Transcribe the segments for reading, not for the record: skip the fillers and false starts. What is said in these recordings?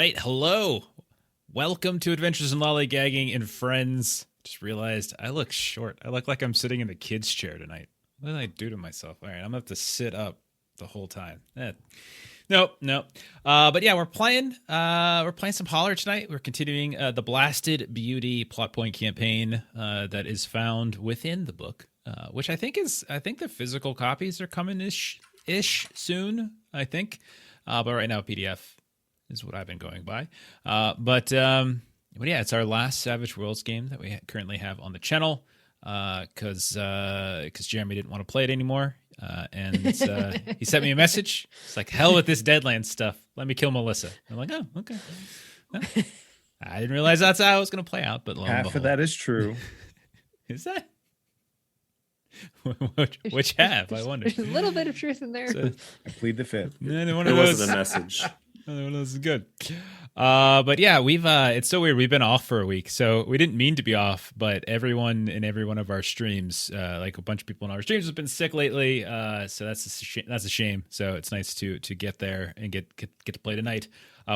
right, hello. Welcome to Adventures in Lollygagging and Friends. Just realized I look short. I look like I'm sitting in the kids' chair tonight. What did I do to myself? All right, I'm gonna have to sit up the whole time. Nope. But yeah, we're playing some Holler tonight. We're continuing the Blasted Beauty plot point campaign that is found within the book, which I think the physical copies are coming ish soon. I think, but right now PDF is what I've been going by. But yeah, it's our last Savage Worlds game that we currently have on the channel because Jeremy didn't want to play it anymore. And he sent me a message. It's like, hell with this Deadlands stuff. Let me kill Melissa. I'm like, oh, okay. Well, I didn't realize that's how it was going to play out. But half of that is true. Is that? Which half? I wonder. There's a little bit of truth in there. So, I plead the fifth. It wasn't a message. This is good. But yeah, it's so weird. We've been off for a week, so we didn't mean to be off, but everyone in every one of our streams, like a bunch of people in our streams, has been sick lately. So that's a shame. So it's nice to get there and get to play tonight.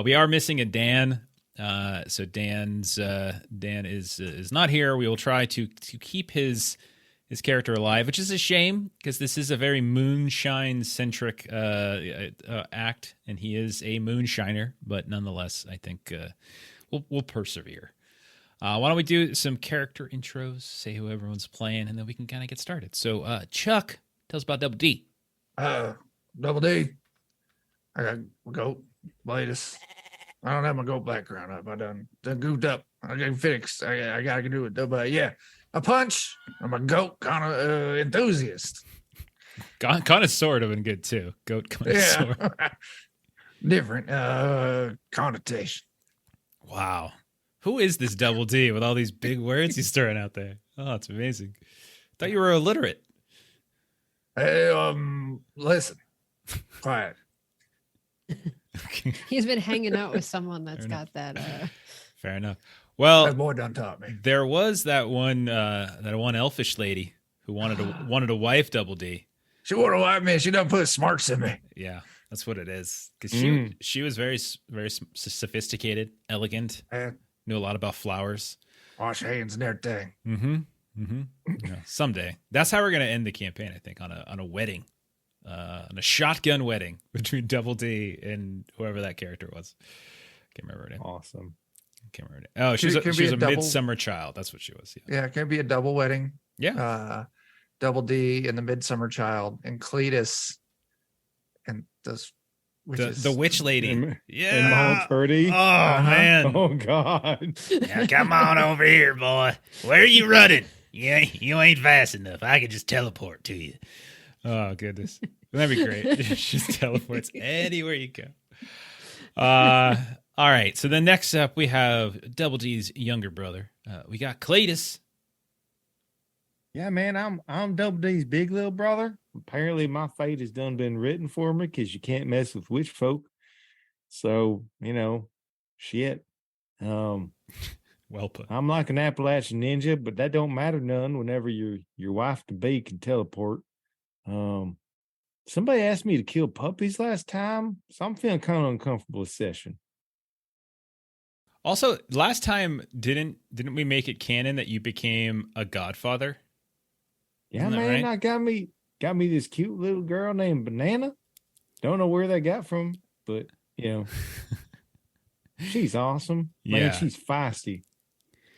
We are missing a Dan. So Dan is not here. We will try to keep his character alive, which is a shame because this is a very moonshine-centric act, and he is a moonshiner. But nonetheless, I think we'll persevere. Why don't we do some character intros, say who everyone's playing, and then we can kind of get started. So, Chuck, tell us about Double D. Double D. I got my goat, Cletus. I don't have my goat background up. I done goofed up. I got fixed. I got to do it. But yeah. A punch. I'm a goat kind of enthusiast. Connoisseur would have been good too. Goat connoisseur. Yeah. Different connotation. Wow. Who is this Double D with all these big words he's throwing out there? Oh, it's amazing. Thought you were illiterate. Hey, listen. Quiet. He's been hanging out with someone that's got that. Fair enough. Well, that boy done taught me. There was that one elfish lady who wanted to wife Double D. She wanted to wife me. She done put smarts in me. Yeah, that's what it is. Because she was very very sophisticated, elegant, knew a lot about flowers, wash hands and everything. Yeah, someday that's how we're gonna end the campaign. I think on a wedding, on a shotgun wedding between Double D and whoever that character was. Can't remember her name. Awesome. Can't remember. Oh, she was a midsummer child. That's what she was. Yeah, it can be a double wedding. Yeah. Double D and the midsummer child and Cletus and the witch lady. Yeah. And Mom Purdy. Oh man. Oh God. Now, come on over here, boy. Where are you running? You ain't fast enough. I could just teleport to you. Oh goodness. That'd be great. Just teleports anywhere you go. All right, so then next up we have Double D's younger brother. We got Cletus. Yeah, man, I'm Double D's big little brother. Apparently, my fate has been written for me because you can't mess with witch folk. So shit. Well put. I'm like an Appalachian ninja, but that don't matter none. Whenever your wife to be can teleport. Somebody asked me to kill puppies last time, so I'm feeling kind of uncomfortable this session. Also, last time didn't we make it canon that you became a godfather? Yeah, man, right? I got me this cute little girl named Banana. Don't know where they got from, but she's awesome. Man, yeah. She's feisty.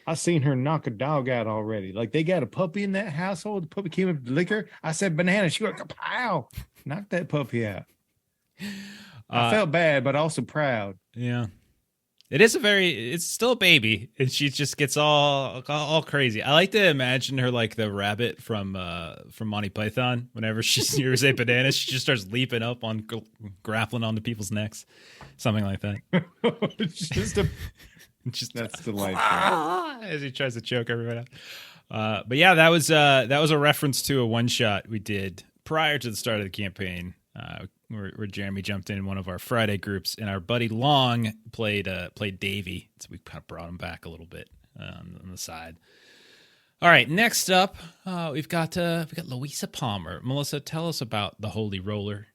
I seen her knock a dog out already. Like they got a puppy in that household. The puppy came up to lick her. I said, Banana. She went, pow, knocked that puppy out. I felt bad, but also proud. Yeah. It's still a baby, and she just gets all crazy. I like to imagine her like the rabbit from Monty Python. Whenever she hears a banana, she just starts leaping up on grappling onto people's necks, something like that. That's delightful. As he tries to choke everybody out. But yeah, that was a reference to a one shot we did prior to the start of the campaign. Where Jeremy jumped in one of our Friday groups, and our buddy Long played Davey, so we kind of brought him back a little bit on the side. All right, next up, we've got Louisa Palmer. Melissa, tell us about the Holy Roller.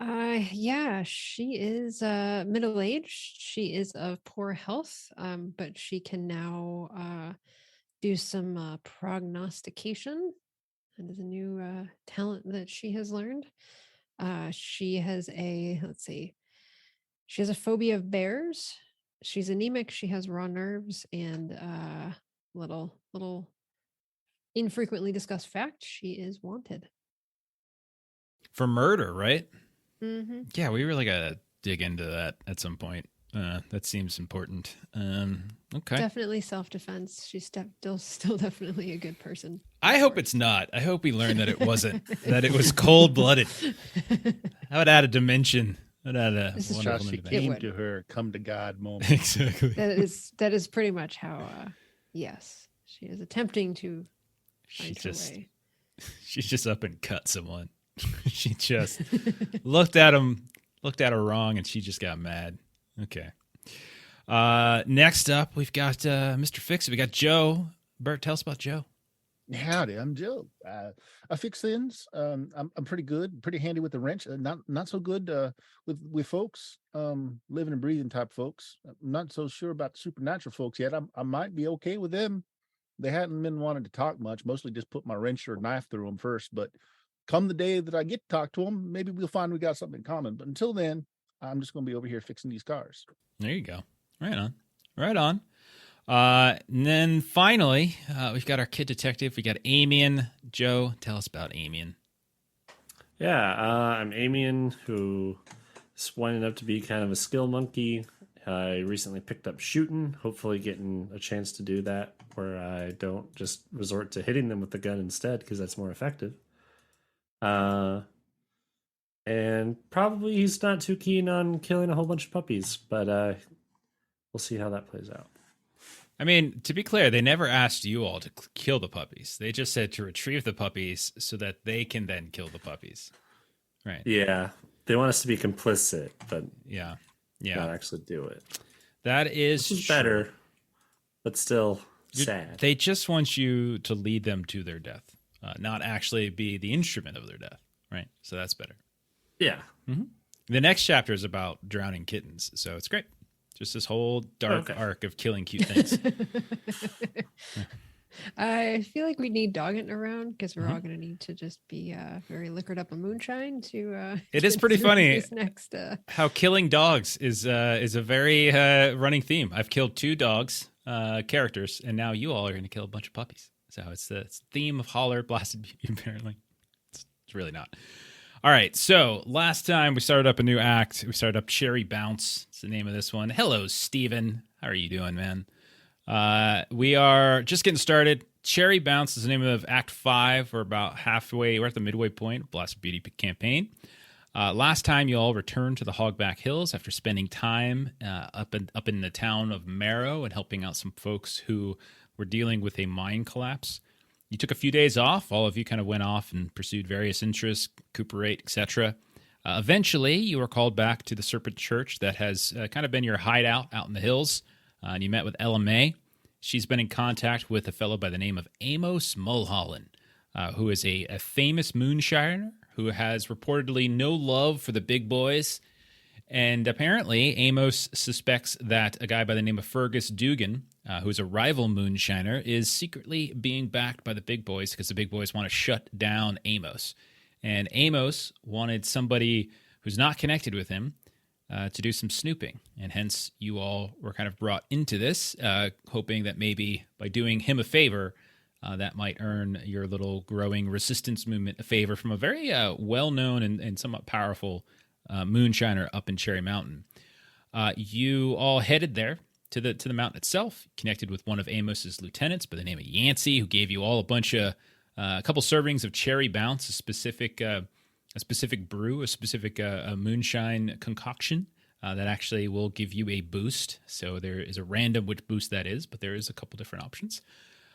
Yeah, she is middle-aged. She is of poor health, but she can now do some prognostication. That is a new talent that she has learned. She has let's see, she has a phobia of bears. She's anemic. She has raw nerves, and little infrequently discussed fact: she is wanted. For murder, right? Mm-hmm. Yeah, we really gotta dig into that at some point. That seems important. Okay. Definitely self-defense. She's still definitely a good person. I hope it's not. I hope we learned that it wasn't. That it was cold-blooded. That would add a dimension. That would add a This is How wonderful she dimension. came would. to her come to God moment. Exactly. That is pretty much how. Yes, she is attempting to She find her just way. she's just up and cut someone. She just looked at her wrong, and she just got mad. Okay. Next up, we've got Mr. Fix. We got Joe. Bert, tell us about Joe. Howdy, I'm Joe. I fix things. I'm pretty good, pretty handy with the wrench. Not so good with folks, living and breathing type folks. I'm not so sure about supernatural folks yet. I might be okay with them. They hadn't been wanting to talk much. Mostly just put my wrench or knife through them first. But come the day that I get to talk to them, maybe we'll find we got something in common. But until then, I'm just going to be over here fixing these cars. There you go. Right on. Right on. And then finally, we've got our kid detective. We got Amian. Joe, tell us about Amian. Yeah, I'm Amian, who is winding up to be kind of a skill monkey. I recently picked up shooting, hopefully getting a chance to do that where I don't just resort to hitting them with the gun instead, because that's more effective. And probably he's not too keen on killing a whole bunch of puppies, but we'll see how that plays out. I mean, to be clear, they never asked you all to kill the puppies. They just said to retrieve the puppies so that they can then kill the puppies. Right. Yeah, they want us to be complicit, but Yeah. not actually do it. That is This is true. better, but still sad. They just want you to lead them to their death, not actually be the instrument of their death. Right. So that's better. Yeah. The next chapter is about drowning kittens. So it's great. Just this whole dark arc of killing cute things. I feel like we need Doggett around because we're all going to need to just be very liquored up on moonshine to. It is get pretty through funny. This next. How killing dogs is a very running theme. I've killed 2 dogs characters, and now you all are going to kill a bunch of puppies. So it's the theme of Holler, Blasted Beauty, apparently. It's really not. All right, so last time we started up a new act. We started up Cherry Bounce. It's the name of this one. Hello, Steven. How are you doing, man? We are just getting started. Cherry Bounce is the name of Act 5. We're about halfway. We're at the midway point of Blasted Beauty campaign. Last time, you all returned to the Hogback Hills after spending time up in the town of Marrow and helping out some folks who were dealing with a mine collapse. You took a few days off. All of you kind of went off and pursued various interests, recuperate, etc. Eventually, you were called back to the Serpent Church that has kind of been your hideout out in the hills. And you met with Ella May. She's been in contact with a fellow by the name of Amos Mulholland, who is a famous moonshiner who has reportedly no love for the big boys. And apparently, Amos suspects that a guy by the name of Fergus Dugan, who is a rival moonshiner, is secretly being backed by the big boys because the big boys want to shut down Amos. And Amos wanted somebody who's not connected with him to do some snooping. And hence, you all were kind of brought into this, hoping that maybe by doing him a favor, that might earn your little growing resistance movement a favor from a very well-known and somewhat powerful moonshiner up in Cherry Mountain. You all headed there to the mountain itself, connected with one of Amos's lieutenants by the name of Yancey, who gave you all a couple servings of Cherry Bounce, a specific brew, a specific moonshine concoction that actually will give you a boost. So there is a random which boost that is, but there is a couple different options.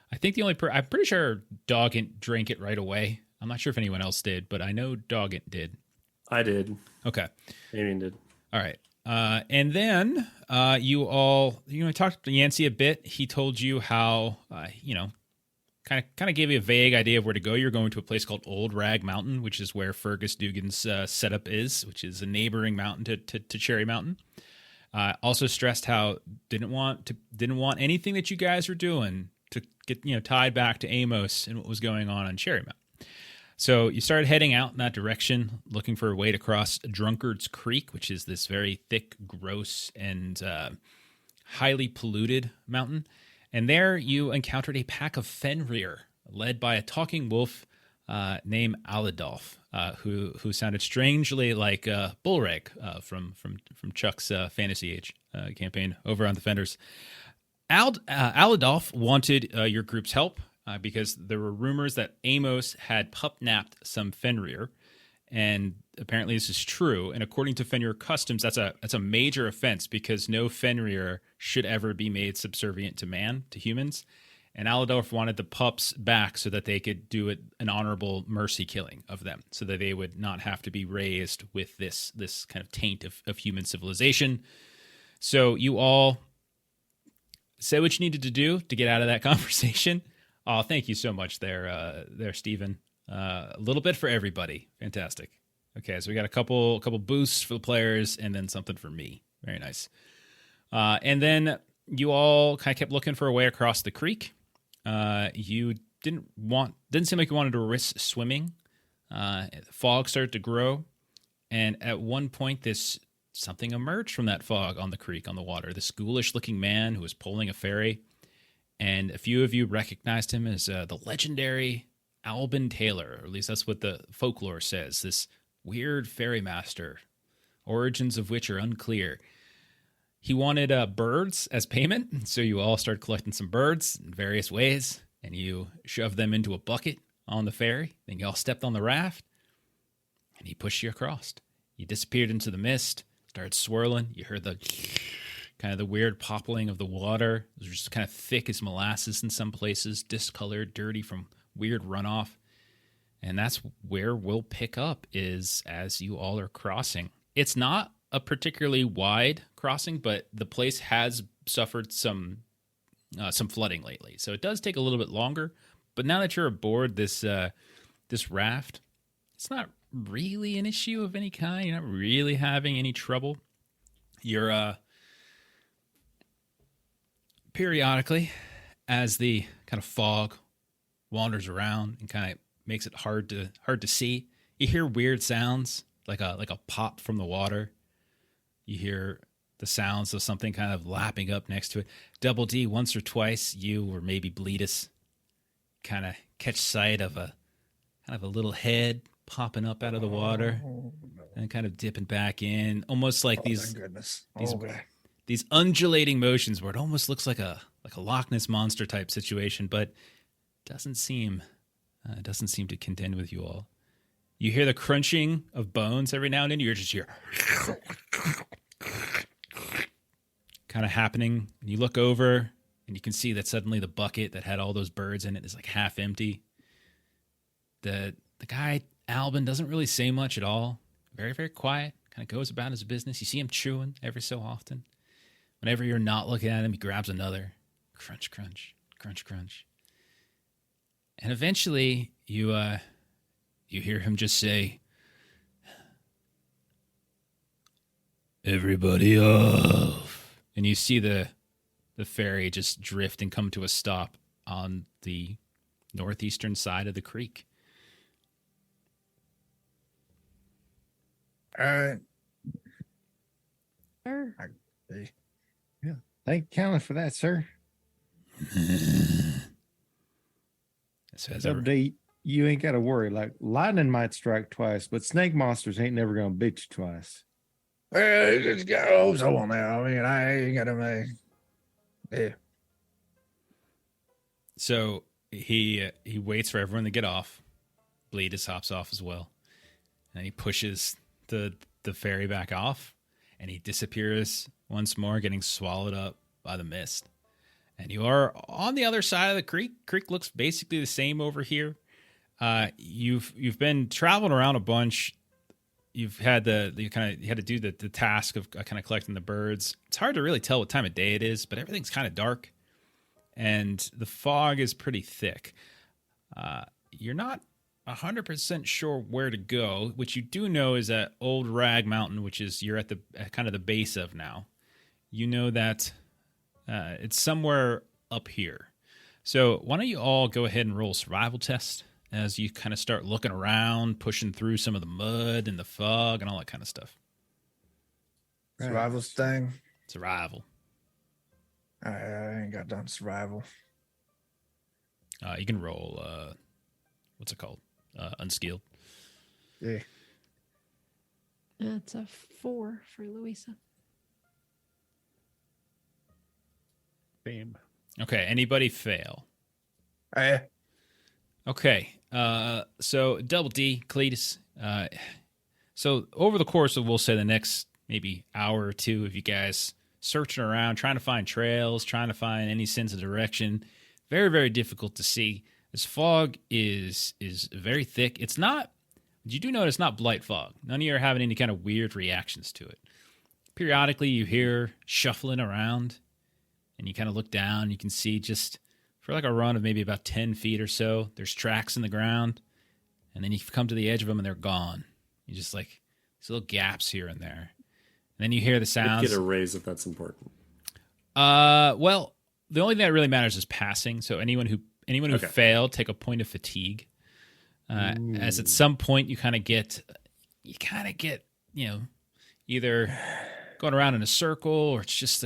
I think I'm pretty sure Doggett drank it right away. I'm not sure if anyone else did, but I know Doggett did. I did. Okay. Amian did. All right. And then you all, talked to Yancey a bit. He told you how, kind of gave you a vague idea of where to go. You're going to a place called Old Rag Mountain, which is where Fergus Dugan's setup is, which is a neighboring mountain to Cherry Mountain. Also stressed how didn't want anything that you guys were doing to get tied back to Amos and what was going on Cherry Mountain. So you started heading out in that direction, looking for a way to cross Drunkard's Creek, which is this very thick, gross, and highly polluted mountain. And there you encountered a pack of Fenrir, led by a talking wolf named Aladolf, who sounded strangely like Bullrag from Chuck's Fantasy Age campaign over on the Fenders. Aladolf wanted your group's help because there were rumors that Amos had pup-napped some Fenrir, and apparently this is true. And according to Fenrir customs, that's a major offense because no Fenrir should ever be made subservient to humans. And Aladolf wanted the pups back so that they could do an honorable mercy killing of them, so that they would not have to be raised with this kind of taint of human civilization. So you all said what you needed to do to get out of that conversation. Oh, thank you so much there, Stephen. A little bit for everybody. Fantastic. Okay, so we got a couple boosts for the players and then something for me. Very nice. And then you all kind of kept looking for a way across the creek. You didn't seem like you wanted to risk swimming. The fog started to grow, and at one point something emerged from that fog on the creek, on the water. This ghoulish-looking man who was pulling a ferry, and a few of you recognized him as the legendary Albin Taylor, or at least that's what the folklore says, this weird ferry master, origins of which are unclear. He wanted birds as payment, so you all started collecting some birds in various ways, and you shoved them into a bucket on the ferry. Then you all stepped on the raft, and he pushed you across. You disappeared into the mist, started swirling. You heard the kind of the weird poppling of the water. It was just kind of thick as molasses in some places, discolored, dirty from weird runoff. And that's where we'll pick up, is as you all are crossing. It's not a particularly wide crossing, but the place has suffered some flooding lately, so it does take a little bit longer. But now that you're aboard this raft, it's not really an issue of any kind. You're not really having any trouble. You're periodically, as the kind of fog wanders around and kind of makes it hard to see, you hear weird sounds like a pop from the water. You hear the sounds of something kind of lapping up next to it. Double D, once or twice, you or maybe Bleedus kind of catch sight of a little head popping up out of the water and kind of dipping back in, almost like these undulating motions where it almost looks like a Loch Ness monster type situation, but doesn't seem to contend with you all. You hear the crunching of bones every now and then. You're just here kind of happening, and you look over and you can see that suddenly the bucket that had all those birds in it is like half empty. The guy Albin doesn't really say much at all. Very, very quiet, kind of goes about his business. You see him chewing every so often. Whenever you're not looking at him, he grabs another. Crunch, crunch, crunch, crunch. And eventually you hear him just say, "Everybody off." And you see the ferry just drift and come to a stop on the northeastern side of the creek. All right. Sure. Yeah. Thank Callan for that, sir. So as Update, you ain't got to worry. Like, lightning might strike twice, but snake monsters ain't never going to beat you twice. Well, it's got hopes on there. I mean, I ain't got to make. Yeah. So he waits for everyone to get off. Bleedus hops off as well. And he pushes the ferry back off, and he disappears once more, getting swallowed up by the mist. And you are on the other side of the creek. Creek looks basically the same over here. You've been traveling around a bunch. You've had you had to do the task of kind of collecting the birds. It's hard to really tell what time of day it is, but everything's kind of dark, and the fog is pretty thick. You're not 100% sure where to go. What you do know is that Old Rag Mountain, which is you're at the kind of the base of now. You know that it's somewhere up here. So why don't you all go ahead and roll a survival test as you kind of start looking around, pushing through some of the mud and the fog and all that kind of stuff. Survival's thing. Survival. I ain't got done survival. You can roll, what's it called? Unskilled. Yeah. That's a 4 for Louisa. Bam. Okay, anybody fail? Hey, Okay, so Double D, Cletus. So over the course of, we'll say, the next maybe hour or two of you guys searching around, trying to find trails, trying to find any sense of direction, very, very difficult to see. This fog is very thick. It's not, you do notice, not blight fog. None of you are having any kind of weird reactions to it. Periodically, you hear shuffling around, and you kind of look down, you can see just for like a run of maybe about 10 feet or so, there's tracks in the ground, and then you come to the edge of them and they're gone. You just like these little gaps here and there. And then you hear the sounds. Get a raise if that's important. Well, the only thing that really matters is passing. So anyone who Okay. failed, take a point of fatigue. As at some point you kind of get, either going around in a circle, or it's just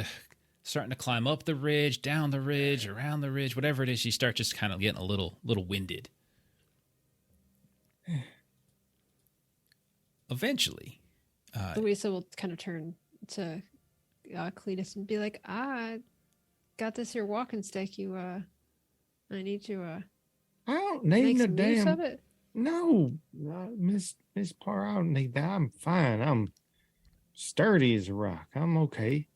starting to climb up the ridge, down the ridge, around the ridge, whatever it is. You start just kind of getting a little winded. Eventually, Louisa will kind of turn to Cletus and be like, "I got this here walking stick. I need to I don't make need no some use of damn. it." No, Miss Parr, I don't need that. I'm fine. I'm sturdy as a rock. I'm okay.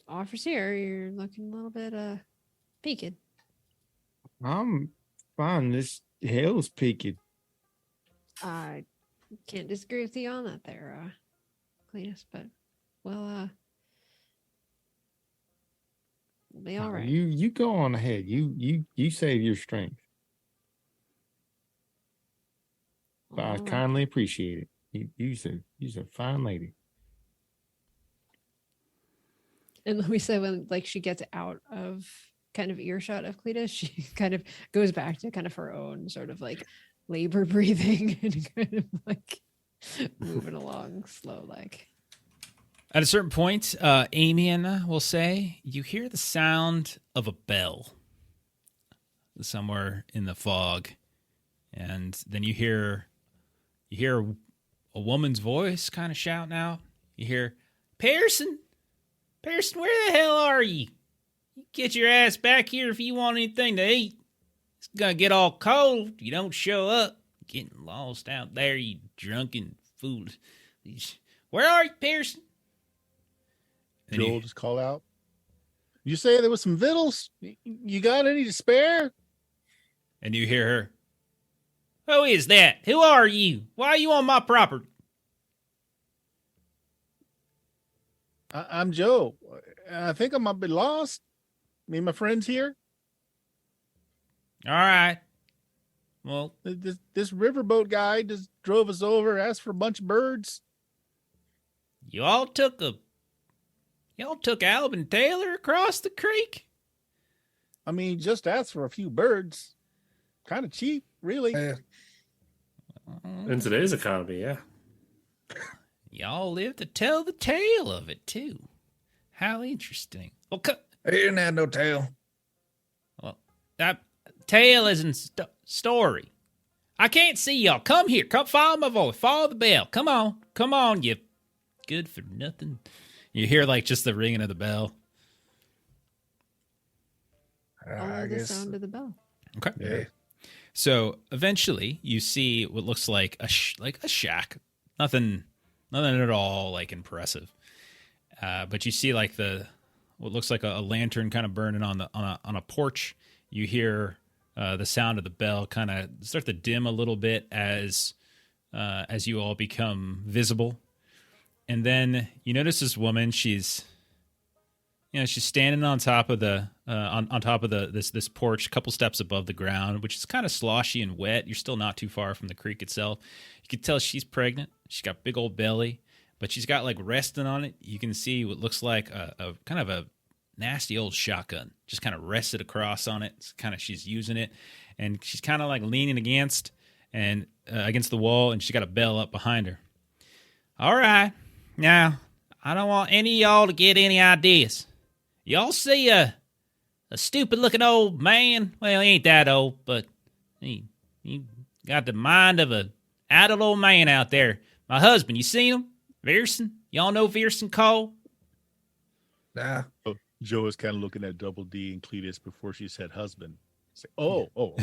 Offers here. You're looking a little bit peaked. I'm fine. This hell's peaked. I can't disagree with you on that there, Cletus, but well, we'll be all right. You go on ahead. You save your strength. But I All right. kindly appreciate it. You's a fine lady. And Louisa, when like she gets out of kind of earshot of Cletus, she kind of goes back to kind of her own sort of like labor breathing and kind of like moving along slow like. at a certain point, Amian will say, you hear the sound of a bell somewhere in the fog, and then you hear a woman's voice kind of shouting out. You hear, Pearson, where the hell are you? Get your ass back here if you want anything to eat. It's gonna get all cold if you don't show up. Getting lost out there, you drunken fool. Where are you, Pearson? And Joel just call out. You say there was some victuals? You got any to spare? And you hear her, who is that? Who are you? Why are you on my property? I'm Joe. I think I might be lost. Me and my friends here. All right. Well, This riverboat guy just drove us over, asked for a bunch of birds. y'all took Albin Taylor across the creek? I mean, just asked for a few birds. Kind of cheap, really. In today's economy, yeah. Y'all live to tell the tale of it, too. How interesting. Well, He didn't have no tail. that tale isn't story. I can't see y'all. Come here. Come follow my voice. Follow the bell. Come on, you good for nothing. You hear like just the ringing of the bell. Follow I the guess. sound of the bell. Okay. Yeah. So eventually, you see what looks like a shack. Nothing at all like impressive. But you see like what looks like a lantern kind of burning on a porch. You hear the sound of the bell kind of start to dim a little bit as you all become visible. And then you notice this woman. She's she's standing on top of the on top of this porch, a couple steps above the ground, which is kind of sloshy and wet. You're still not too far from the creek itself. You can tell she's pregnant. She's got big old belly, but she's got like resting on it. You can see what looks like a kind of a nasty old shotgun, just kind of rested across on it. It's kind of she's using it, and she's kind of like leaning against the wall, and she's got a bell up behind her. All right, now I don't want any of y'all to get any ideas. Y'all see a stupid-looking old man? Well, he ain't that old, but he got the mind of a adult old man out there. My husband, you seen him? Veerson? Y'all know Veerson Cole? Nah. Oh, Joe is kind of looking at Double D and Cletus before she said husband. Say, oh.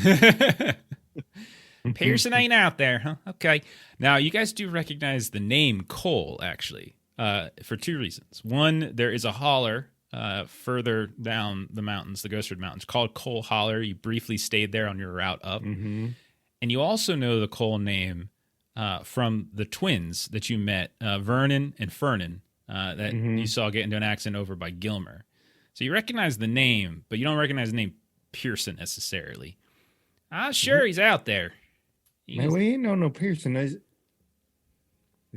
Pearson ain't out there, huh? Okay. Now, you guys do recognize the name Cole, actually, for two reasons. One, there is a Holler further down the mountains, the Ghostwood Mountains, called Cole Holler. You briefly stayed there on your route up. Mm-hmm. And you also know the Cole name from the twins that you met, Vernon and Fernan, that you saw get into an accident over by Gilmer. So you recognize the name, but you don't recognize the name Pearson necessarily. I'm sure he's out there. Man, we ain't know no Pearson. Is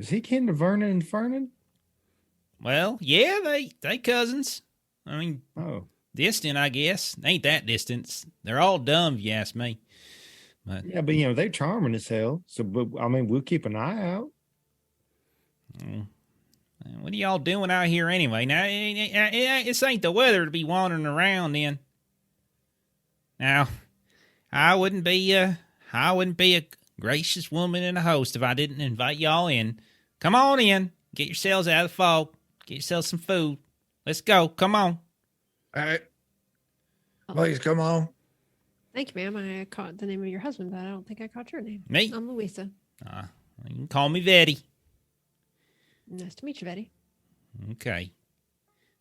he kin to Vernon and Fernan? Well, yeah, they cousins. I mean, distant, I guess. Ain't that distance. They're all dumb, if you ask me. But, yeah, but they're charming as hell. So, but I mean, we'll keep an eye out. What are y'all doing out here anyway? Now, this ain't the weather to be wandering around in. Now, I wouldn't be a gracious woman and a host if I didn't invite y'all in. Come on in. Get yourselves out of the fog. Get yourselves some food. Let's go. Come on. All right. Please come on. Thank you, ma'am. I caught the name of your husband, but I don't think I caught your name. Me? I'm Louisa. You can call me Vetty. Nice to meet you, Betty. Okay.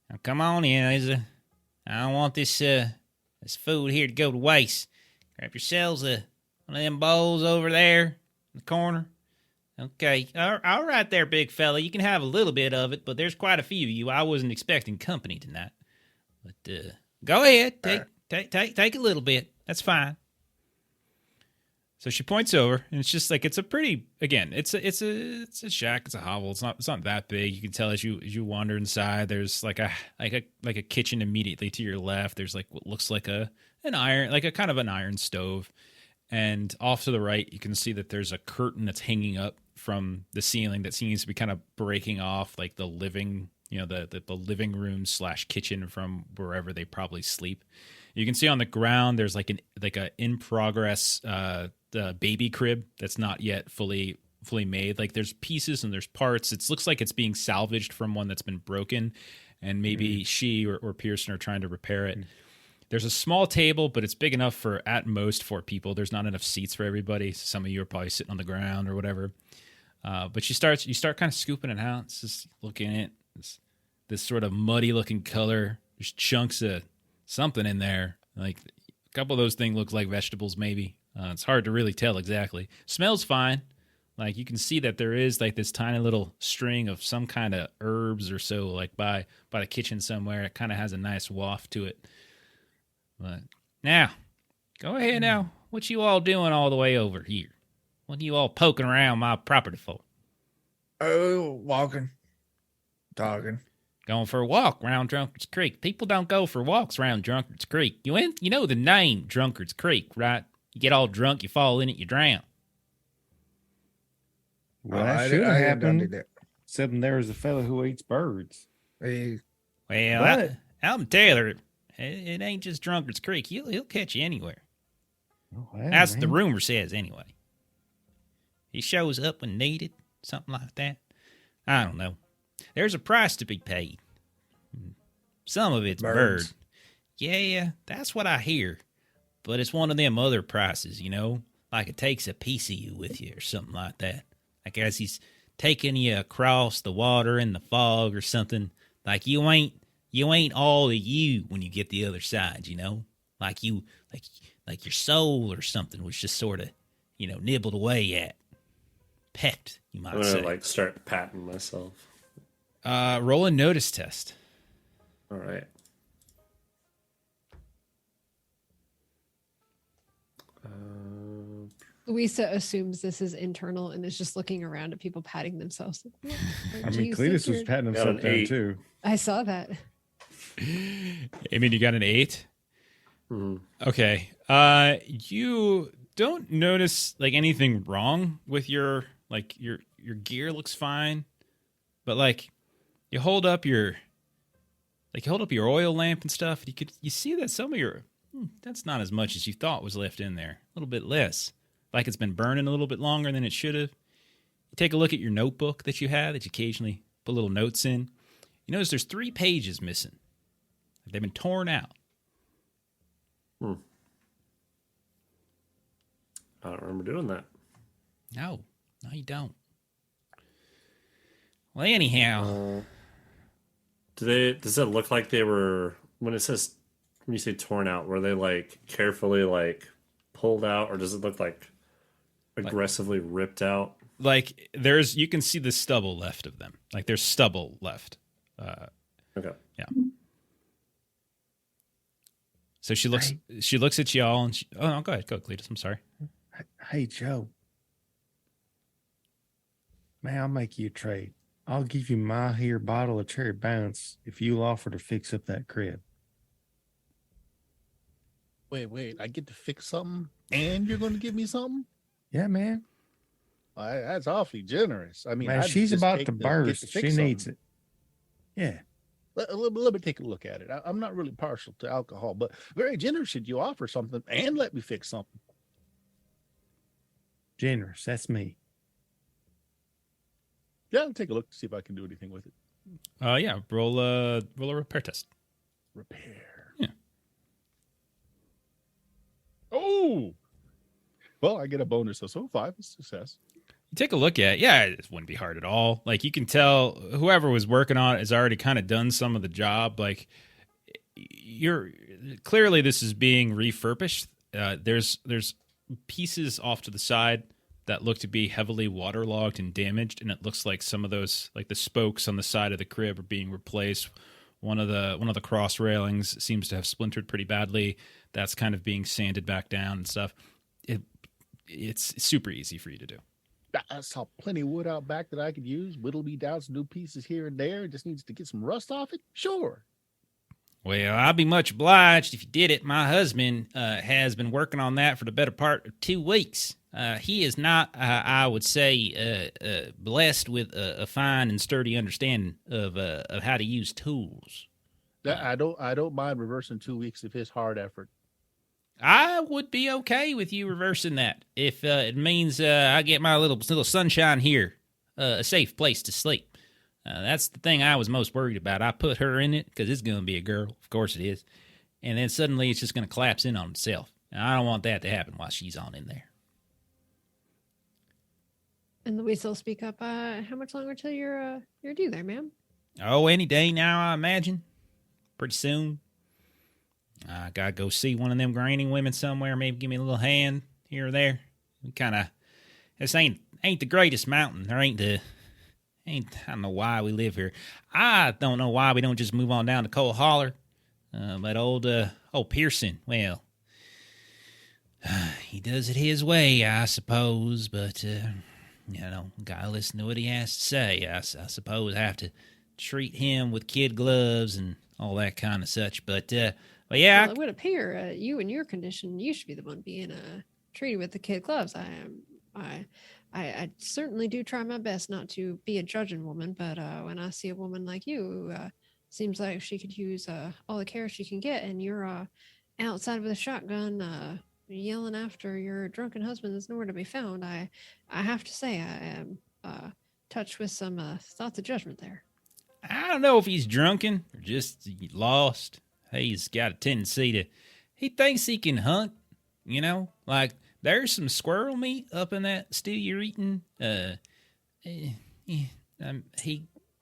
Now come on in. I don't want this food here to go to waste. Grab yourselves one of them bowls over there in the corner. Okay. All right there, big fella. You can have a little bit of it, but there's quite a few of you. I wasn't expecting company tonight. But go ahead. Take a little bit. That's fine. So she points over, and it's just like it's a pretty. Again, it's a shack. It's a hovel. It's not that big. You can tell as you wander inside. There's like a kitchen immediately to your left. There's like what looks like an iron, like a kind of an iron stove, and off to the right you can see that there's a curtain that's hanging up from the ceiling that seems to be kind of breaking off like the living, the living room / kitchen from wherever they probably sleep. You can see on the ground there's like a in progress the baby crib that's not yet fully made. Like there's pieces and there's parts. It looks like it's being salvaged from one that's been broken, and maybe she or Pearson are trying to repair it. There's a small table, but it's big enough for at most 4 people. There's not enough seats for everybody. Some of you are probably sitting on the ground or whatever. But you start kind of scooping it out. It's just looking at this sort of muddy looking color. There's chunks of something in there. Like a couple of those things look like vegetables, maybe. It's hard to really tell exactly. Smells fine. Like you can see that there is like this tiny little string of some kind of herbs or so, like by the kitchen somewhere. It kind of has a nice waft to it. But now, go ahead now. What you all doing all the way over here? What are you all poking around my property for? Oh, walking, talking. Going for a walk around Drunkard's Creek. People don't go for walks around Drunkard's Creek. You know the name Drunkard's Creek, right? You get all drunk, you fall in it, you drown. Well, that should have happened. Except there is a fellow who eats birds. Hey. Well, Alvin Taylor, it ain't just Drunkard's Creek. He'll catch you anywhere. Oh, wow, That's man. the rumor says anyway. He shows up when needed, something like that. I don't know. There's a price to be paid. Some of it's bird. Yeah, that's what I hear. But it's one of them other prices, like it takes a piece of you with you or something like that. Like as he's taking you across the water in the fog or something. Like you ain't all of you when you get the other side, Like like your soul or something was just sort of, nibbled away at. Pecked, you might say. I'm going to start patting myself. Roll a notice test. All right. Louisa assumes this is internal and is just looking around at people patting themselves. I mean, Cletus was patting Got an himself down 8. too. I saw that. I mean, you got an 8. Mhm. Okay. You don't notice like anything wrong with your gear looks fine, but like you hold up your oil lamp and stuff. You see that some of your that's not as much as you thought was left in there. A little bit less, like it's been burning a little bit longer than it should have. You take a look at your notebook that you have that you occasionally put little notes in. You notice there's 3 pages missing. They've been torn out. I don't remember doing that. No, you don't. Well, anyhow, Does it look like they were when you say torn out? Were they like carefully like pulled out, or does it look like aggressively ripped out? like you can see the stubble left of them. Like there's stubble left. Okay. Yeah. So she looks at y'all and no, go ahead, Cletus. I'm sorry. Hey, Joe. Man, I'll make you a trade. I'll give you my here bottle of cherry bounce if you'll offer to fix up that crib. Wait. I get to fix something and you're going to give me something? Yeah, man. That's awfully generous. I mean, Man, I'd she's just about take to the- get burst. fix She needs something. it. Yeah. Let me take a look at it. I'm not really partial to alcohol, but very generous should you offer something and let me fix something. Generous. That's me. Yeah, I'll take a look to see if I can do anything with it. Yeah, roll a repair test. Repair. Yeah. Oh, well, I get a bonus, so 5 is success. You take a look at it. Yeah, it wouldn't be hard at all. Like you can tell whoever was working on it has already kind of done some of the job. Like clearly this is being refurbished. There's pieces off to the side that look to be heavily waterlogged and damaged, and it looks like some of those, like the spokes on the side of the crib, are being replaced. One of the cross railings seems to have splintered pretty badly. That's kind of being sanded back down and stuff. It's super easy for you to do. I saw plenty of wood out back that I could use. Whittle me down some new pieces here and there. It just needs to get some rust off it. Sure. Well, I'll be much obliged if you did it. My husband has been working on that for the better part of 2 weeks. He is not, I would say, blessed with a fine and sturdy understanding of how to use tools. I don't mind reversing 2 weeks of his hard effort. I would be okay with you reversing that if it means I get my little sunshine here, a safe place to sleep. That's the thing I was most worried about. I put her in it because it's going to be a girl. Of course it is. And then suddenly it's just going to collapse in on itself. And I don't want that to happen while she's on in there. And Louisa will speak up. How much longer till you're due there, ma'am? Oh, any day now, I imagine. Pretty soon. I gotta go see one of them graining women somewhere. Maybe give me a little hand here or there. We kind of, this ain't the greatest mountain. I don't know why we live here. I don't know why we don't just move on down to Holler. But old Pearson, well, he does it his way, I suppose. But gotta listen to what he has to say. I suppose I have to treat him with kid gloves and all that kind of such. But yeah, Well, it would appear you in your condition, you should be the one being treated with the kid gloves. I certainly do try my best not to be a judging woman, but when I see a woman like you, who seems like she could use all the care she can get, and you're outside with a shotgun yelling after your drunken husband that's nowhere to be found, I have to say I am touched with some thoughts of judgment there. I don't know if he's drunken or just lost. He's got a tendency he thinks he can hunt, like there's some squirrel meat up in that stew you're eating.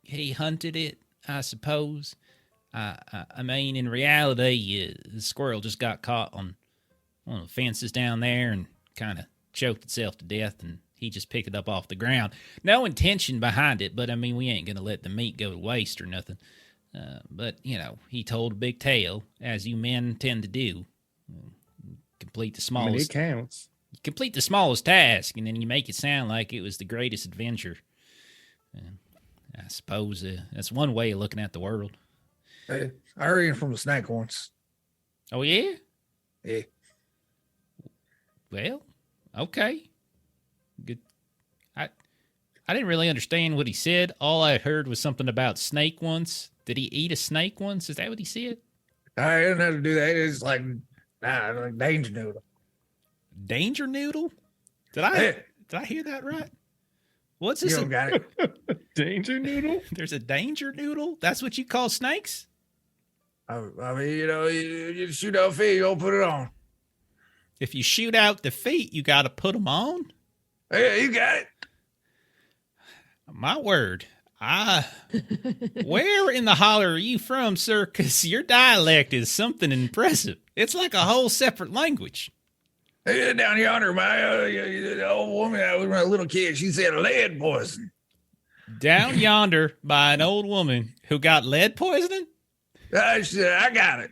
He hunted it, I suppose. I mean, in reality, the squirrel just got caught on one of the fences down there and kind of choked itself to death, and he just picked it up off the ground. No intention behind it, but I mean, we ain't going to let the meat go to waste or nothing. But, he told a big tale, as you men tend to do. Complete the I mean, smallest. it counts. You complete the smallest task, and then you make it sound like it was the greatest adventure. I suppose that's one way of looking at the world. Hey, I ran from a snake once. Oh, yeah? Yeah. Well, okay. Good. I didn't really understand what he said. All I heard was something about snake once. Did he eat a snake once? Is that what he said? I didn't have to do that. It's like danger noodle. Danger noodle? Did I hear that right? What's You this? don't got it. Danger noodle? There's a danger noodle? That's what you call snakes? I mean, you shoot out feet, you don't put it on. If you shoot out the feet, you got to put them on? Yeah, you got it. My word. Where in the holler are you from, sir? Because your dialect is something impressive. It's like a whole separate language. Hey, down yonder, the old woman that was my little kid, she said lead poison. Down yonder by an old woman who got lead poisoning? She said, I got it.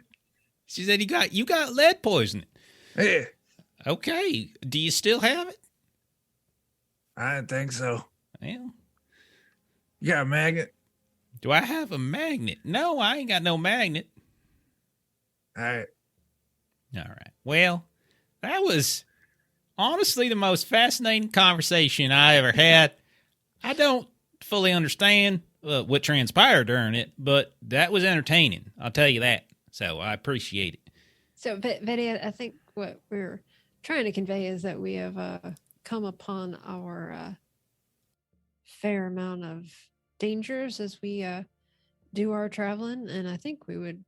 She said, you got lead poisoning. Yeah, Okay. Do you still have it? I didn't think so. Well, You got a magnet? do I have a magnet? No, I ain't got no magnet. All right. All right. Well, that was honestly the most fascinating conversation I ever had. I don't fully understand what transpired during it, but that was entertaining. I'll tell you that. So I appreciate it. So, Betty, I think what we're trying to convey is that we have come upon our fair amount of dangers as we do our traveling, and I think we would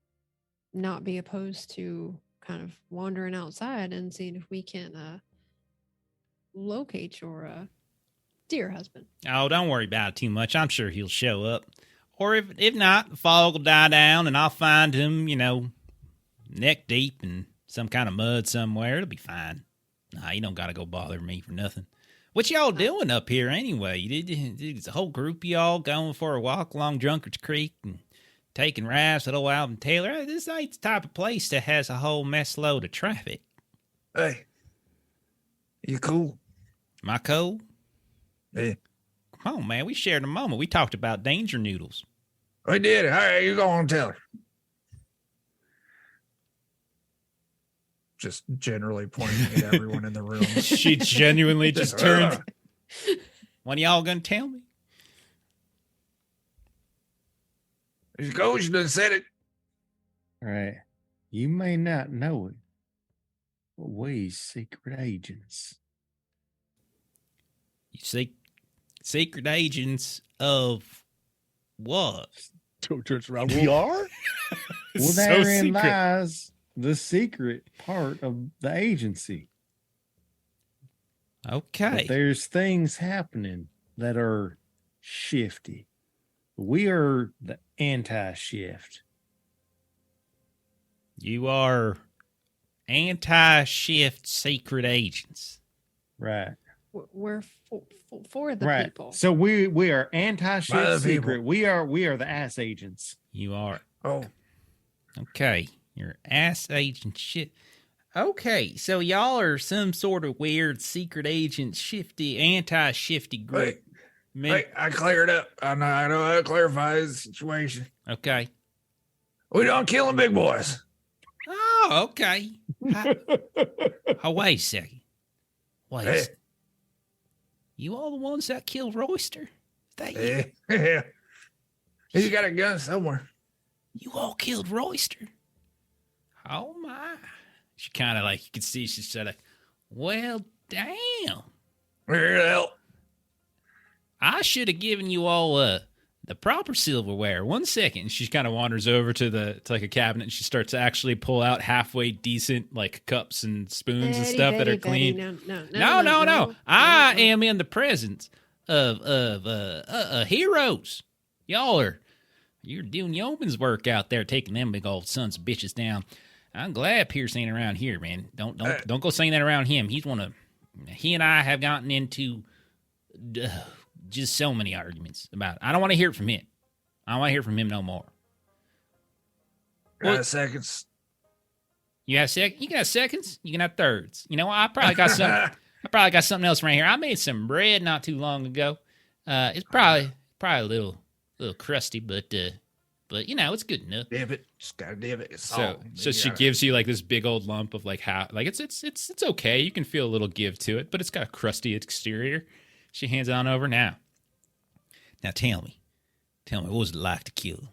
not be opposed to kind of wandering outside and seeing if we can locate your dear husband. Oh, don't worry about it too much. I'm sure he'll show up. Or if not, the fog will die down and I'll find him, neck deep in some kind of mud somewhere. It'll be fine. Nah, you don't got to go bother me for nothing. What y'all doing up here anyway? Did a whole group of y'all going for a walk along Drunkard's Creek and taking rafts at old Alvin Taylor? This ain't the type of place that has a whole mess load of traffic. Hey, you cool? Am I cold? Yeah. Come on, man. We shared a moment. We talked about danger noodles. We did it. All right, you go on, tell her. Just generally pointing at everyone in the room. She genuinely just turned. When y'all gonna tell me? She goes, she done said it. All right. You may not know it, but we secret agents. You see, secret agents of what? Turns around. We are? Well, therein lies the secret part of the agency. Okay. But there's things happening that are shifty. We are the anti-shift. You are anti-shift secret agents. Right. We're for the Right. people. So we are By the anti-shift secret. people. We are the ass agents. You are. Oh, Okay. You're ass agent shit. Okay, so y'all are some sort of weird secret agent, shifty, anti-shifty group. wait, I cleared up. I know how to clarify the situation. Okay. We don't kill them big boys. Oh, okay. Oh, wait a second. Wait a Hey. second. You all the ones that killed Royster? Is that you? Yeah. He's got a gun somewhere. You all killed Royster? Oh, my. She kind of like, you can see she's sort of, well, damn. We're here to help. I should have given you all the proper silverware. 1 second. And she kind of wanders over to like a cabinet and she starts to actually pull out halfway decent like cups and spoons and stuff that are clean. No. I am in the presence of heroes. You're doing yeoman's work out there, taking them big old sons of bitches down. I'm glad Pierce ain't around here, man. Don't go saying that around him. He and I have gotten into just so many arguments about it. I don't want to hear it from him. I don't want to hear from him no more. 5 seconds. You got seconds? You can have thirds. You know, I probably got something else right here. I made some bread not too long ago. It's probably a little crusty, but you know, it's good enough. Dip it. Just gotta dip it. It's So she gives you like this big old lump of like how like it's okay. You can feel a little give to it, but it's got a crusty exterior. She hands it on over now. Now tell me, what was it like to kill him?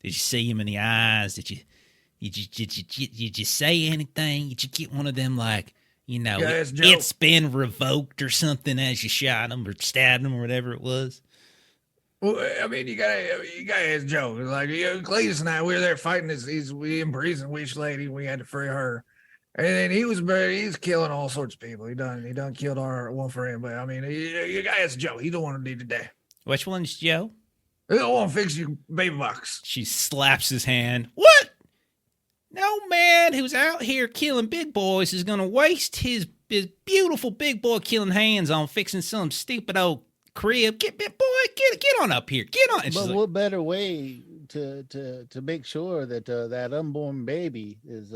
Did you see him in the eyes? Did you say anything? Did you get one of them like, you know, it's been revoked or something as you shot him or stabbed him or whatever it was? Well, I mean, you gotta ask Joe. Like, Cletus and I, we were there fighting we in prison, witch lady. We had to free her, and then he's killing all sorts of people. He done killed our one friend. But I mean, you gotta ask Joe. He don't want to need today. Which one's Joe? He don't want to fix your baby box. She slaps his hand. What? No man who's out here killing big boys is gonna waste his beautiful big boy killing hands on fixing some stupid old crib. Get on up here. Get on. But what better way to make sure that that unborn baby is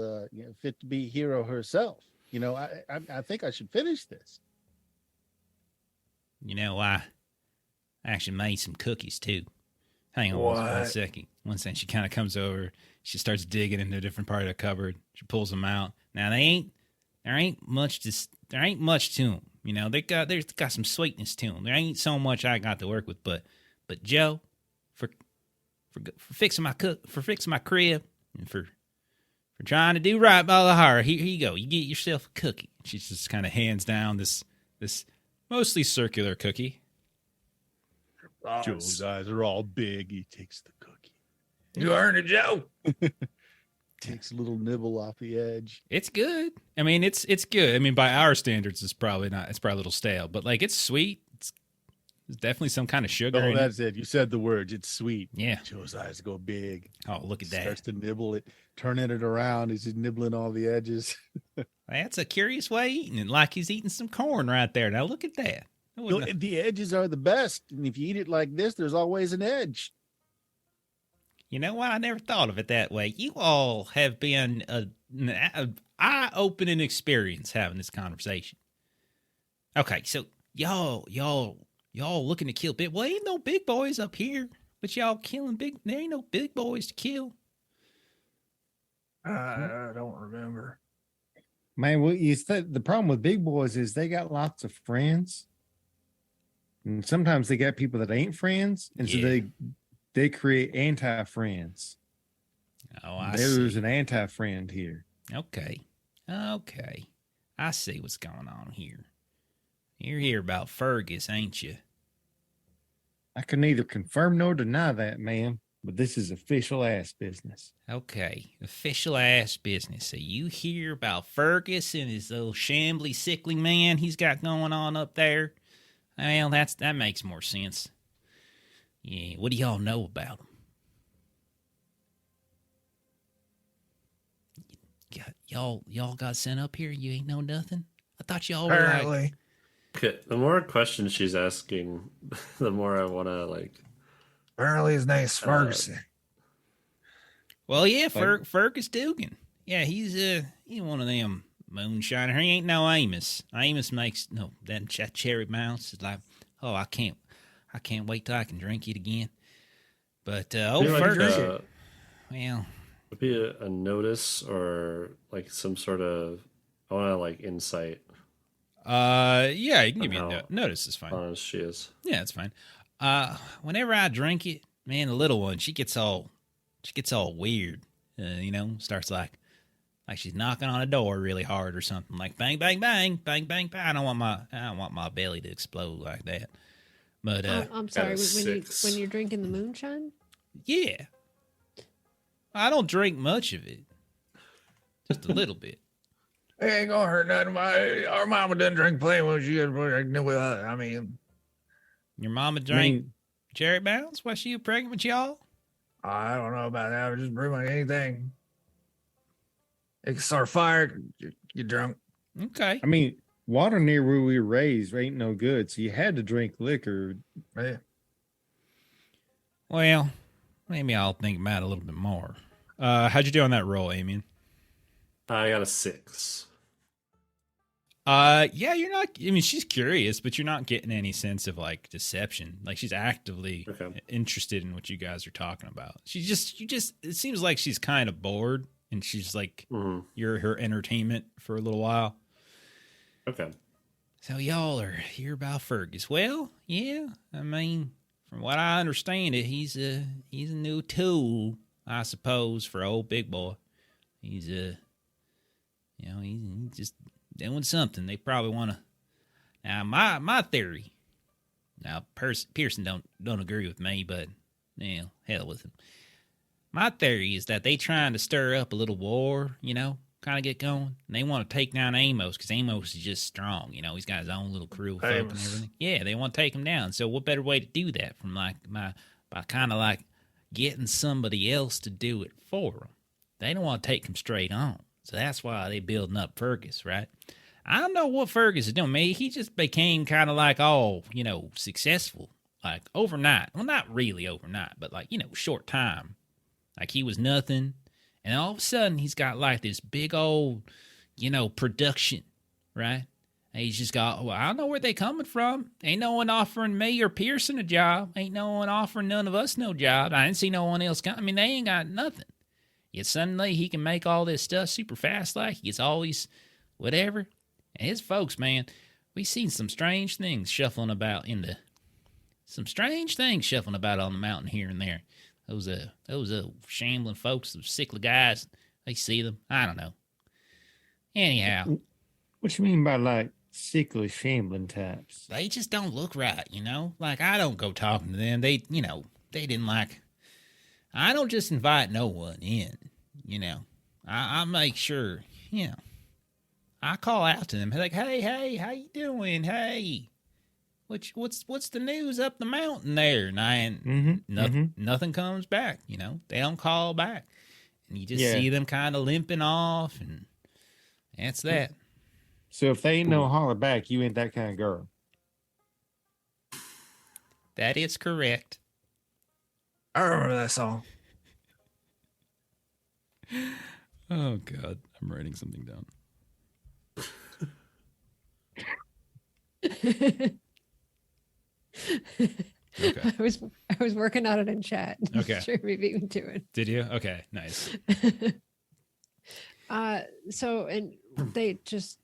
fit to be hero herself? You know, I think I should finish this. You know, I actually made some cookies too. Hang on one second. One second. She kind of comes over. She starts digging into a different part of the cupboard. She pulls them out. Now there ain't much to them. You know, they've got some sweetness to them. There ain't so much I got to work with, but Joe, for fixing my crib and for trying to do right by the heart, here you go. You get yourself a cookie. She just kind of hands down this mostly circular cookie. Joe's eyes are all big. He takes the cookie. You earned it, Joe. Takes a little nibble off the edge. It's good. I mean, it's good. I mean, by our standards, it's probably not. It's probably a little stale, but like it's sweet. There's definitely some kind of sugar. Oh, that's it. You said the words. It's sweet. Yeah. Joe's eyes go big. Oh, look at that. Starts to nibble it, turning it around. He's just nibbling all the edges. That's a curious way of eating it, like he's eating some corn right there. Now look at that. The edges are the best, and if you eat it like this, there's always an edge. You know what? I never thought of it that way. You all have been an eye-opening experience having this conversation. Okay, so y'all looking to kill big. Well, ain't no big boys up here, but y'all killing big. There ain't no big boys to kill. I don't remember. Man, what you said, the problem with big boys is they got lots of friends, and sometimes they got people that ain't friends, and so they create anti-friends. Oh, I There's see. an anti-friend here. Okay. I see what's going on here. You're here about Fergus, ain't you? I can neither confirm nor deny that, ma'am, but this is official ass business. Okay, official ass business. So you hear about Fergus and his little shambly, sickly man he's got going on up there? Well, that makes more sense. Yeah, what do y'all know about him? Y'all got sent up here? You ain't know nothing? I thought y'all were Apparently. Okay, the more questions she's asking, the more I want to like. Apparently his name's Ferguson. Well, yeah, Fergus Dugan. Yeah, he's one of them moonshiner. He ain't no Amos. Amos makes that cherry mouse is like, oh, I can't wait till I can drink it again. But Fergus, well, would be a notice or like some sort of I want to like insight. Yeah, you can give me a notice. Is fine. Honest she is. Yeah, it's fine. Whenever I drink it, man, the little one, she gets all weird. Starts like she's knocking on a door really hard or something. Like bang, bang, bang, bang, bang, bang. I don't want my belly to explode like that. But I'm sorry. When you're drinking the moonshine. Yeah, I don't drink much of it. Just a little bit. It ain't gonna hurt nothing. Our mama doesn't drink plain when she I mean, your mama drank cherry bounce while she was pregnant with y'all? I don't know about that. I would just bring like anything. It can start a fire. You're drunk. Okay. I mean, water near where we were raised ain't no good, so you had to drink liquor. Yeah. Well, maybe I'll think about it a little bit more. How'd you do on that roll, Amian? I got a 6. Yeah, you're not. I mean, she's curious, but you're not getting any sense of like deception. Like she's actively interested in what you guys are talking about. You just. It seems like she's kind of bored, and she's like, you're her entertainment for a little while. Okay. So y'all are here about Fergus. Well, yeah. I mean, from what I understand, he's a new tool, I suppose, for old big boy. He's he's just doing something. They probably want to. Now, my theory. Now, Pearson don't agree with me, but hell with him. My theory is that they trying to stir up a little war, kind of get going. And they want to take down Amos because Amos is just strong. He's got his own little crew of folk and everything. Yeah, they want to take him down. So what better way to do that from by kind of like getting somebody else to do it for them? They don't want to take him straight on. So that's why they building up Fergus, right? I don't know what Fergus is doing. Maybe he just became kind of like successful, like overnight. Well, not really overnight, but like, short time. Like he was nothing. And all of a sudden he's got like this big old, production, right? And he's just got, I don't know where they coming from. Ain't no one offering me or Pearson a job. Ain't no one offering none of us no job. I didn't see no one else come. I mean, they ain't got nothing. Yet suddenly he can make all this stuff super fast, like he gets all these whatever. And his folks, man, we seen some strange things shuffling about on the mountain here and there. Those shambling folks, those sickly guys, they see them. I don't know. Anyhow. What you mean by like sickly shambling types? They just don't look right, Like I don't go talking to them. They didn't like. I don't just invite no one in, I make sure, I call out to them like, hey, how you doing? Hey, what's the news up the mountain there? And nothing comes back, they don't call back. And you just see them kind of limping off, and that's that. So if they ain't no holler back, you ain't that kind of girl. That is correct. I remember that song. Oh, God. I'm writing something down. Okay. I was working on it in chat. Okay. Sure, we beat me to it. Did you? Okay, nice. So, and they just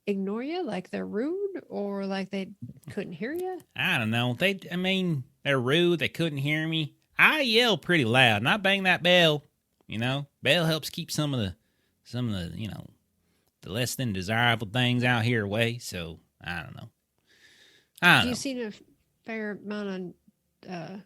ignore you, like they're rude, or like they couldn't hear you? I don't know. They're rude. They couldn't hear me. I yell pretty loud, and I bang that bell. Bell helps keep some of the the less than desirable things out here away. So I don't know. You've seen a fair amount of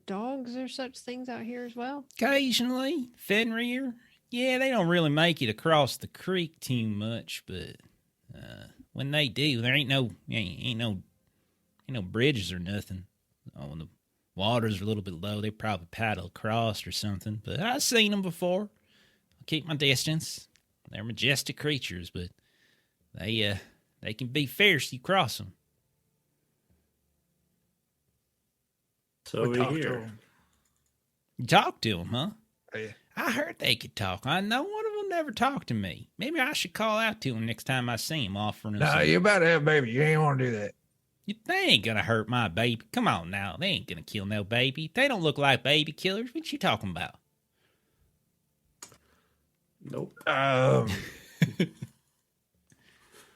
dogs or such things out here as well? Occasionally, Fenrir. Yeah, they don't really make it across the creek too much, but when they do, there ain't no bridges or nothing. When the waters are a little bit low, they probably paddle across or something. But I've seen them before. I keep my distance. They're majestic creatures, but they can be fierce. You cross them. So we hear. You talk to them, huh? Yeah. I heard they could talk. I know one of them never talked to me. Maybe I should call out to them next time I see them offering them. Nah, you about to have a baby. You ain't want to do that. They ain't gonna hurt my baby. Come on now. They ain't gonna kill no baby. They don't look like baby killers. What you talking about? Nope. I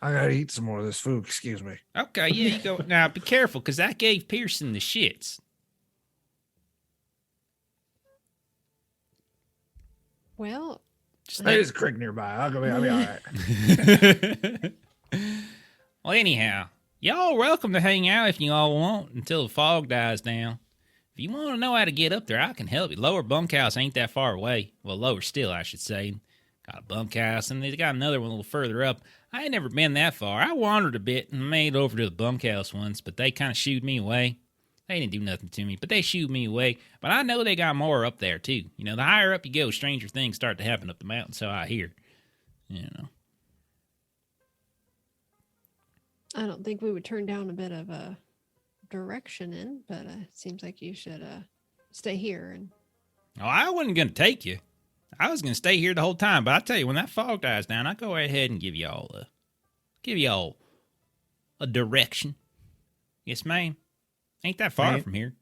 gotta eat some more of this food. Excuse me. Okay, yeah, you go. Now, be careful, because I gave Pearson the shits. Well, There's a creek nearby. I'll be all right. Well, anyhow, y'all are welcome to hang out if you all want until the fog dies down. If you want to know how to get up there, I can help you. Lower bunkhouse ain't that far away. Well, lower still, I should say. Got a bunkhouse, and they got another one a little further up. I ain't never been that far. I wandered a bit and made it over to the bunkhouse once, but they kind of shooed me away. They didn't do nothing to me, but they shooed me away. But I know they got more up there, too. The higher up you go, stranger things start to happen up the mountain, so I hear. I don't think we would turn down a bit of a direction in, but it seems like you should stay here. And Oh, I wasn't going to take you. I was going to stay here the whole time, but I tell you, when that fog dies down, I'll go ahead and give y'all a direction. Yes, ma'am. Ain't that far Man. from here.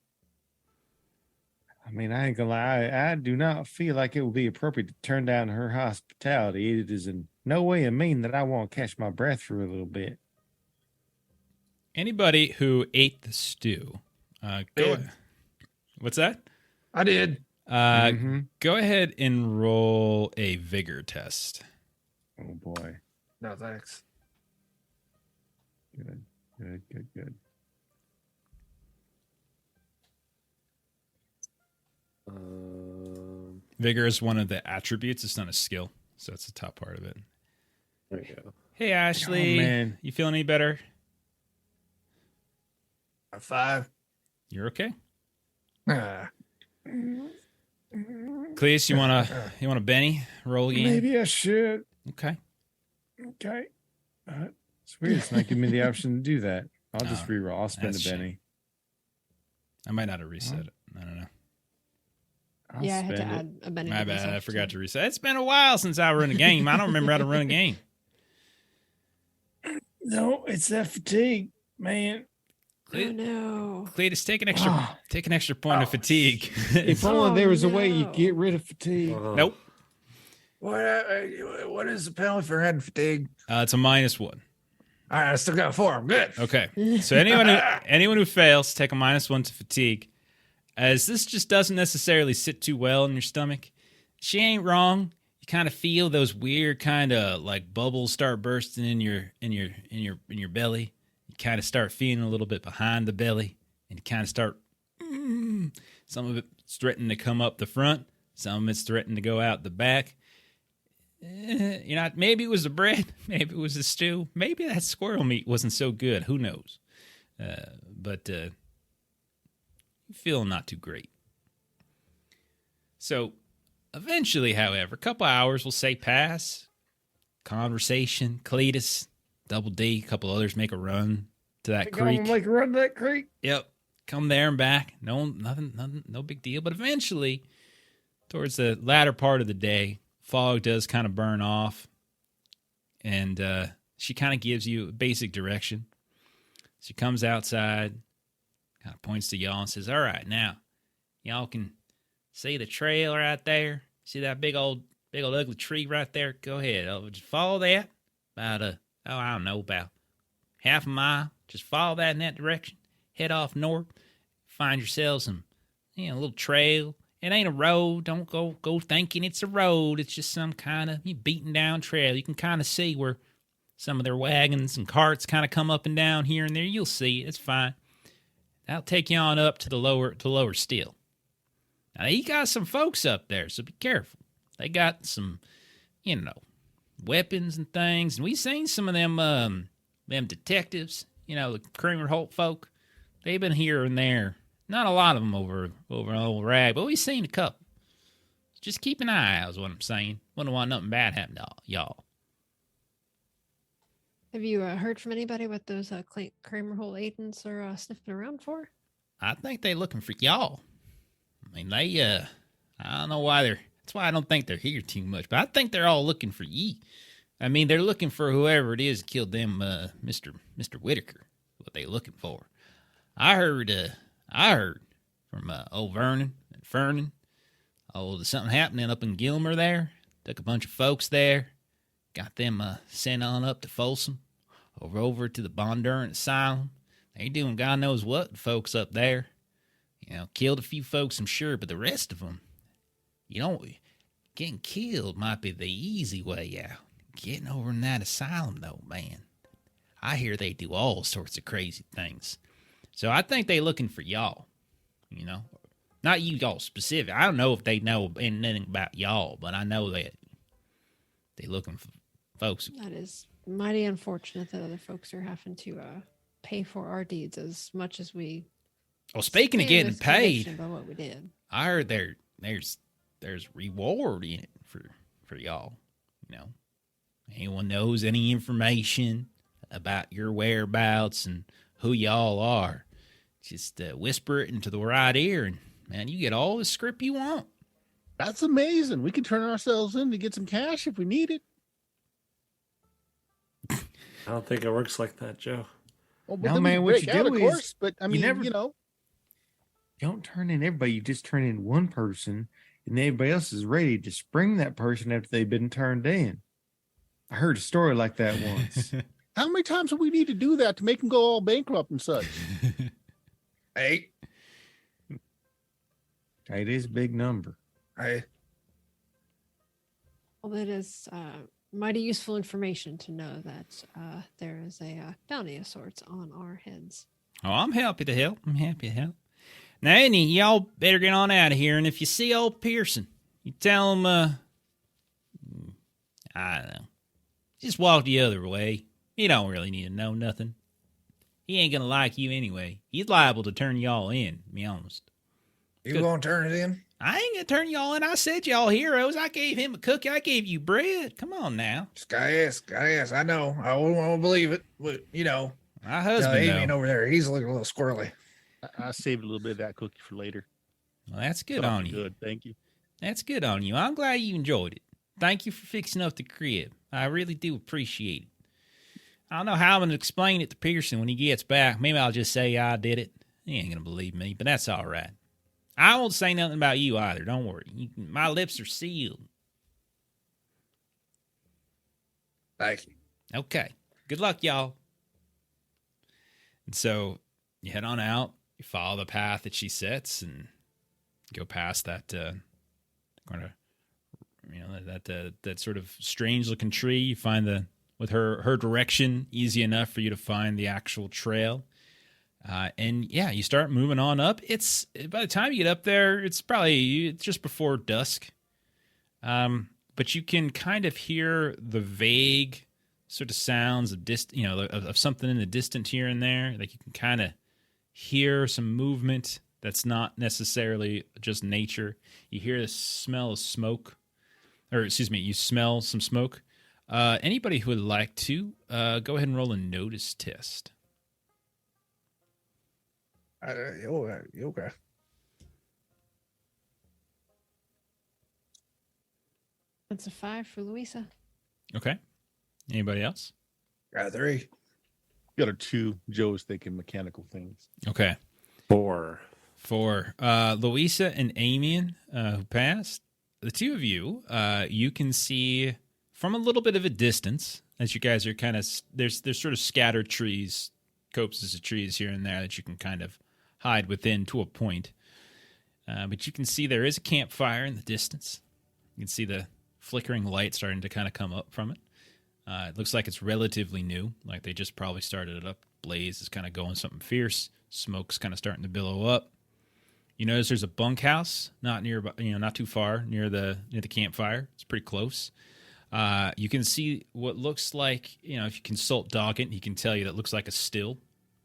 I mean, I ain't gonna lie. I do not feel like it would be appropriate to turn down her hospitality. It is in no way a mean that I want to catch my breath for a little bit. Anybody who ate the stew, go Did. ahead. What's that? I did. Go ahead and roll a vigor test. Oh boy. No thanks. Good. Vigor is one of the attributes. It's not a skill, so that's the top part of it. There you go. Hey, Ashley. Oh, man. You feeling any better? A 5. You're okay. Ah, Cletus, you want a Benny roll again? Maybe I should. Okay. Okay. It's weird. It's not giving me the option to do that. I'll just Oh, reroll. I'll spend that's a a shame. Benny. I might not have reset it. I don't know. I'll Yeah, I had to spend it. add a Benny. My bad. I forgot to reset. It's been a while since I run a game. I don't remember how to run a game. No, it's that fatigue, man. Oh no. Cletus, take an extra point of Oh, fatigue. If only there was a way you no. get rid of fatigue. Nope. what is the penalty for having fatigue? It's a -1. All right, I still got 4. I'm good. Okay. So anyone who fails, take a -1 to fatigue. As this just doesn't necessarily sit too well in your stomach. She ain't wrong. You kind of feel those weird kind of like bubbles start bursting in your belly. You kind of start feeling a little bit behind the belly, and you kind of start. Some of it's threatening to come up the front. Some of it's threatening to go out the back. Maybe it was the bread. Maybe it was the stew. Maybe that squirrel meat wasn't so good. Who knows? But you feel not too great. So eventually, however, a couple hours will say pass. Conversation, Cletus, Double D, a couple others make a run to that creek. Like run that creek. Yep. Come there and back. Nothing, no big deal. But eventually, towards the latter part of the day, fog does kind of burn off. And she kind of gives you a basic direction. She comes outside, kind of points to y'all and says, all right, now, y'all can see the trail right there. See that big old ugly tree right there? Go ahead. Just follow that. About about half a mile. Just follow that in that direction. Head off north. Find yourself some, a little trail. It ain't a road. Don't go thinking it's a road. It's just some kind of beaten down trail. You can kind of see where some of their wagons and carts kind of come up and down here and there. You'll see it. It's fine. That'll take you on up to the lower still. Now, you got some folks up there, so be careful. They got some, weapons and things. And we seen some of them detectives, the Kramer Holt folk. They've been here and there. Not a lot of them over an old rag, but we've seen a couple. Just keep an eye out is what I'm saying. Wouldn't want nothing bad happen to y'all. Have you heard from anybody what those Kramer Hole agents are sniffing around for? I think they looking for y'all. I mean, I don't know why that's why I don't think they're here too much, but I think they're all looking for ye. I mean, they're looking for whoever it is killed them, Mr. Whitaker. What they looking for. I heard from old Vernon and Fernan. Oh, there's something happening up in Gilmer there. Took a bunch of folks there. Got them sent on up to Folsom. Over to the Bondurant Asylum. They doing God knows what, the folks up there. Killed a few folks, I'm sure, but the rest of them, getting killed might be the easy way out. Getting over in that asylum, though, man. I hear they do all sorts of crazy things. So I think they looking for y'all, Not you y'all specific. I don't know if they know anything about y'all, but I know that they looking for folks. That is mighty unfortunate that other folks are having to pay for our deeds as much as we. Well, speaking of getting paid, about what we did. I heard there's reward in it for y'all. Anyone knows any information about your whereabouts and who y'all are, just whisper it into the right ear, and man, you get all the script you want. That's amazing. We can turn ourselves in to get some cash if we need it. I don't think it works like that, Joe. Oh, No, then man, we what break you out, do of is course. But I you mean, never- you know, Don't turn in everybody. You just turn in one person, and everybody else is ready to spring that person after they've been turned in. I heard a story like that once. how many times do we need to do that to make them go all bankrupt and such? Hey, It is a big number. hey, Well, it is mighty useful information to know that there is a bounty of sorts on our heads. Oh, I'm happy to help. I'm happy to help. Now, any y'all better get on out of here, and if you see old Pearson, you tell him, I don't know, just walk the other way. You don't really need to know nothing. He ain't gonna like you anyway. He's liable to turn y'all in, to be honest. you Good. gonna turn it in? I ain't gonna turn y'all in. I said y'all heroes. I gave him a cookie. I gave you bread. Come on now. Just gotta ask. I know. I wouldn't want to believe it, but My husband, Amian though. over there, he's looking a little squirrely. I saved a little bit of that cookie for later. Well, that's good Something on you. Good, thank you. That's good on you. I'm glad you enjoyed it. Thank you for fixing up the crib. I really do appreciate it. I don't know how I'm going to explain it to Pearson when he gets back. Maybe I'll just say I did it. He ain't going to believe me, but that's all right. I won't say nothing about you either. Don't worry. My lips are sealed. Thank you. Okay. Good luck, y'all. And so you head on out. You follow the path that she sets and go past that that sort of strange looking tree. You find with her direction easy enough for you to find the actual trail. And yeah, you start moving on up. It's by the time you get up there, it's just before dusk. But you can kind of hear the vague sort of sounds of of something in the distance here and there. Like you can kind of hear some movement that's not necessarily just nature. You hear the smell of smoke, you smell some smoke. Anybody who would like to go ahead and roll a notice test. Okay. That's a 5 for Louisa. Okay. Anybody else? Got a 3. Got a 2. Joe was thinking mechanical things. Okay. 4. For Louisa and Amian, who passed, the two of you, you can see from a little bit of a distance, as you guys are kind of, there's sort of scattered trees, copses of trees here and there that you can kind of hide within to a point. But you can see there is a campfire in the distance. You can see the flickering light starting to kind of come up from it. It looks like it's relatively new, like they just probably started it up. Blaze is kind of going something fierce. Smoke's kind of starting to billow up. You notice there's a bunkhouse not nearby, not too far near the campfire. It's pretty close. You can see what looks like, if you consult Doggett, he can tell you that looks like a still.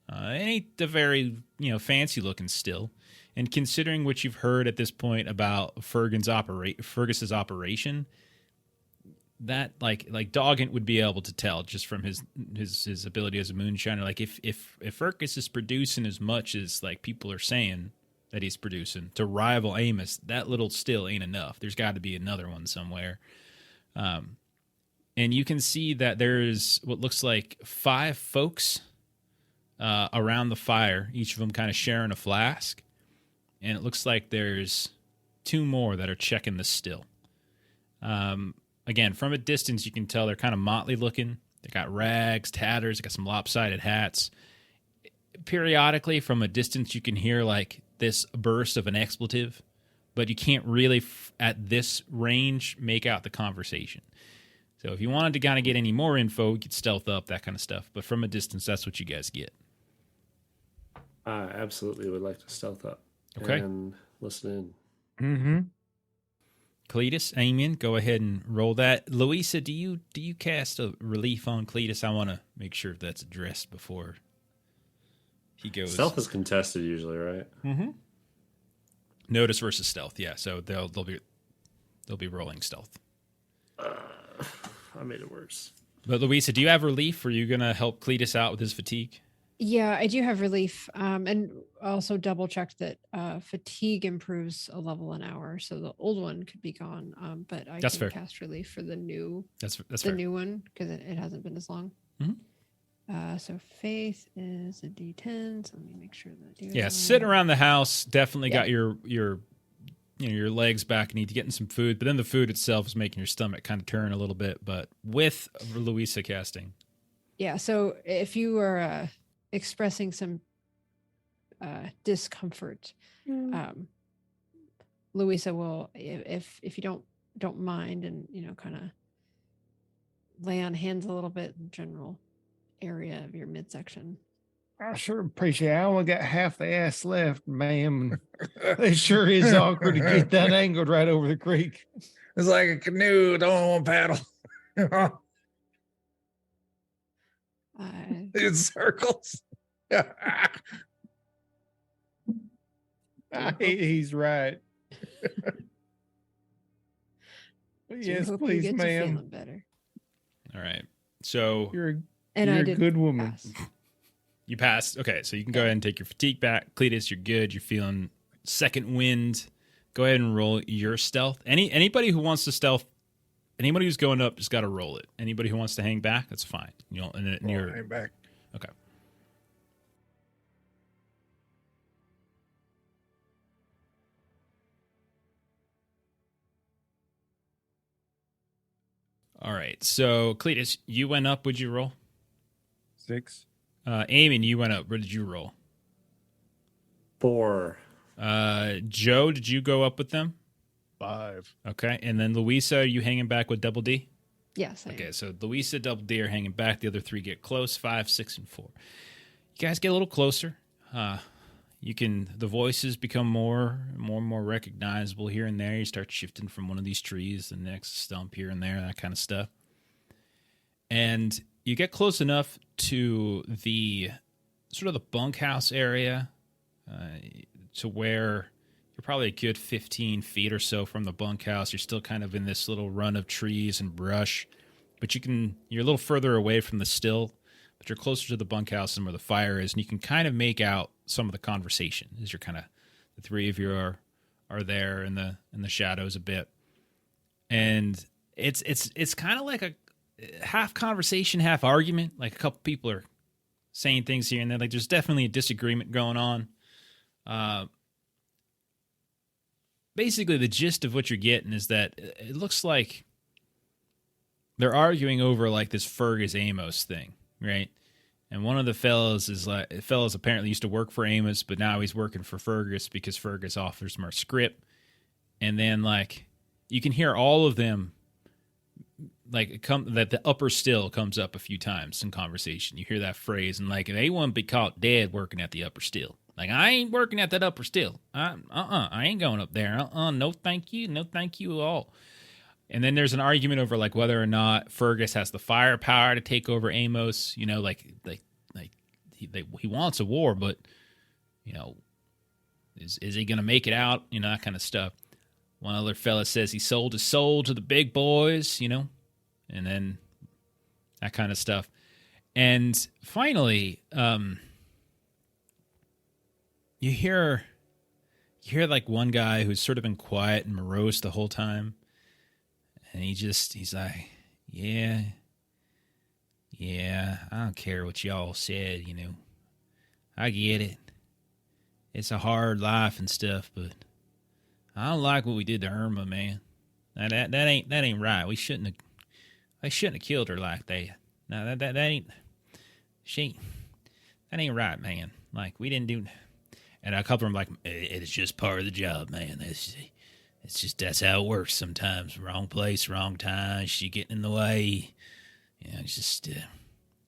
It ain't a very, fancy looking still. And considering what you've heard at this point about Fergus's operation, that like Doggett would be able to tell just from his ability as a moonshiner. Like if Fergus is producing as much as like people are saying that he's producing to rival Amos, that little still ain't enough. There's got to be another one somewhere. And you can see that there's what looks like 5 folks around the fire, each of them kind of sharing a flask. And it looks like there's 2 more that are checking the still. Again, from a distance, you can tell they're kind of motley looking. They got rags, tatters, they got some lopsided hats. Periodically, from a distance, you can hear like this burst of an expletive, but you can't really, at this range, make out the conversation. So if you wanted to kind of get any more info, you could stealth up, that kind of stuff. But from a distance, that's what you guys get. I absolutely would like to stealth up. Okay. And listen in. Mm-hmm. Cletus, Amian, go ahead and roll that. Louisa, do you cast a relief on Cletus? I want to make sure that's addressed before he goes. Stealth is contested usually, right? Mm-hmm. Notice versus stealth, yeah. So they'll be rolling stealth. I made it worse. But Louisa, do you have relief? Or are you gonna help Cletus out with his fatigue? Yeah, I do have relief. And also double checked that fatigue improves a level an hour. So the old one could be gone. But I That's can fair. cast relief for the new That's the fair. new one because it hasn't been as long. Mhm. So faith is a D10. So let me make sure that. Yeah, sitting around the house definitely Yeah. got your your legs back. You need to get in some food, but then the food itself is making your stomach kind of turn a little bit. But with Louisa casting, Yeah. So if you are expressing some discomfort, Louisa will, if you don't mind, and kind of lay on hands a little bit in the general area of your midsection. I sure appreciate it. I only got half the ass left, ma'am. It sure is awkward to get that angled right over the creek. It's like a canoe, don't want paddle. In circles. He's right. Yes, hope please, you get to ma'am. feeling better. all right. So You're And a I did good woman. pass. you passed. Okay, so you can go ahead and take your fatigue back. Cletus, you're good. You're feeling second wind. Go ahead and roll your stealth. Anybody who wants to stealth, anybody who's going up just got to roll it. Anybody who wants to hang back, that's fine. And you're Hang back. okay. All right. So Cletus, you went up. Would you roll? 6. Amian, you went up. What did you roll? 4. Joe, did you go up with them? 5. Okay. And then Louisa, are you hanging back with Double D? Yes. I am. Okay, so Louisa, Double D are hanging back. The other 3 get close, 5, 6, and 4. You guys get a little closer. The voices become more and more recognizable here and there. You start shifting from one of these trees, the next stump here and there, that kind of stuff. And you get close enough to the sort of the bunkhouse area to where you're probably a good 15 feet or so from the bunkhouse. You're still kind of in this little run of trees and brush, but you're a little further away from the still, but you're closer to the bunkhouse and where the fire is, and you can kind of make out some of the conversation as you're kind of, the 3 of you are there in the shadows a bit. And it's kind of like a half conversation, half argument. Like a couple people are saying things here and there. Like there's definitely a disagreement going on. Basically, the gist of what you're getting is that it looks like they're arguing over like this Fergus Amos thing, right? And one of the fellows apparently used to work for Amos, but now he's working for Fergus because Fergus offers more script. And then like you can hear all of them that the upper still comes up a few times in conversation. You hear that phrase and like they wouldn't be caught dead working at the upper still. Like, I ain't working at that upper still. I ain't going up there. No thank you. No thank you at all. And then there's an argument over, like, whether or not Fergus has the firepower to take over Amos. You know, like he wants a war, but, you know, is he going to make it out? You know, that kind of stuff. One other fella says he sold his soul to the big boys, you know, and then that kind of stuff. And finally, you hear like one guy who's sort of been quiet and morose the whole time. And he's like, yeah, I don't care what y'all said, you know. I get it. It's a hard life and stuff, but I don't like what we did to Irma, man. Now, that ain't right. I shouldn't have killed her like that. No, that ain't right, man. Like, we didn't do. And a couple of them like, it's just part of the job, man. That's how it works sometimes. Wrong place, wrong time. She getting in the way. You know, it's just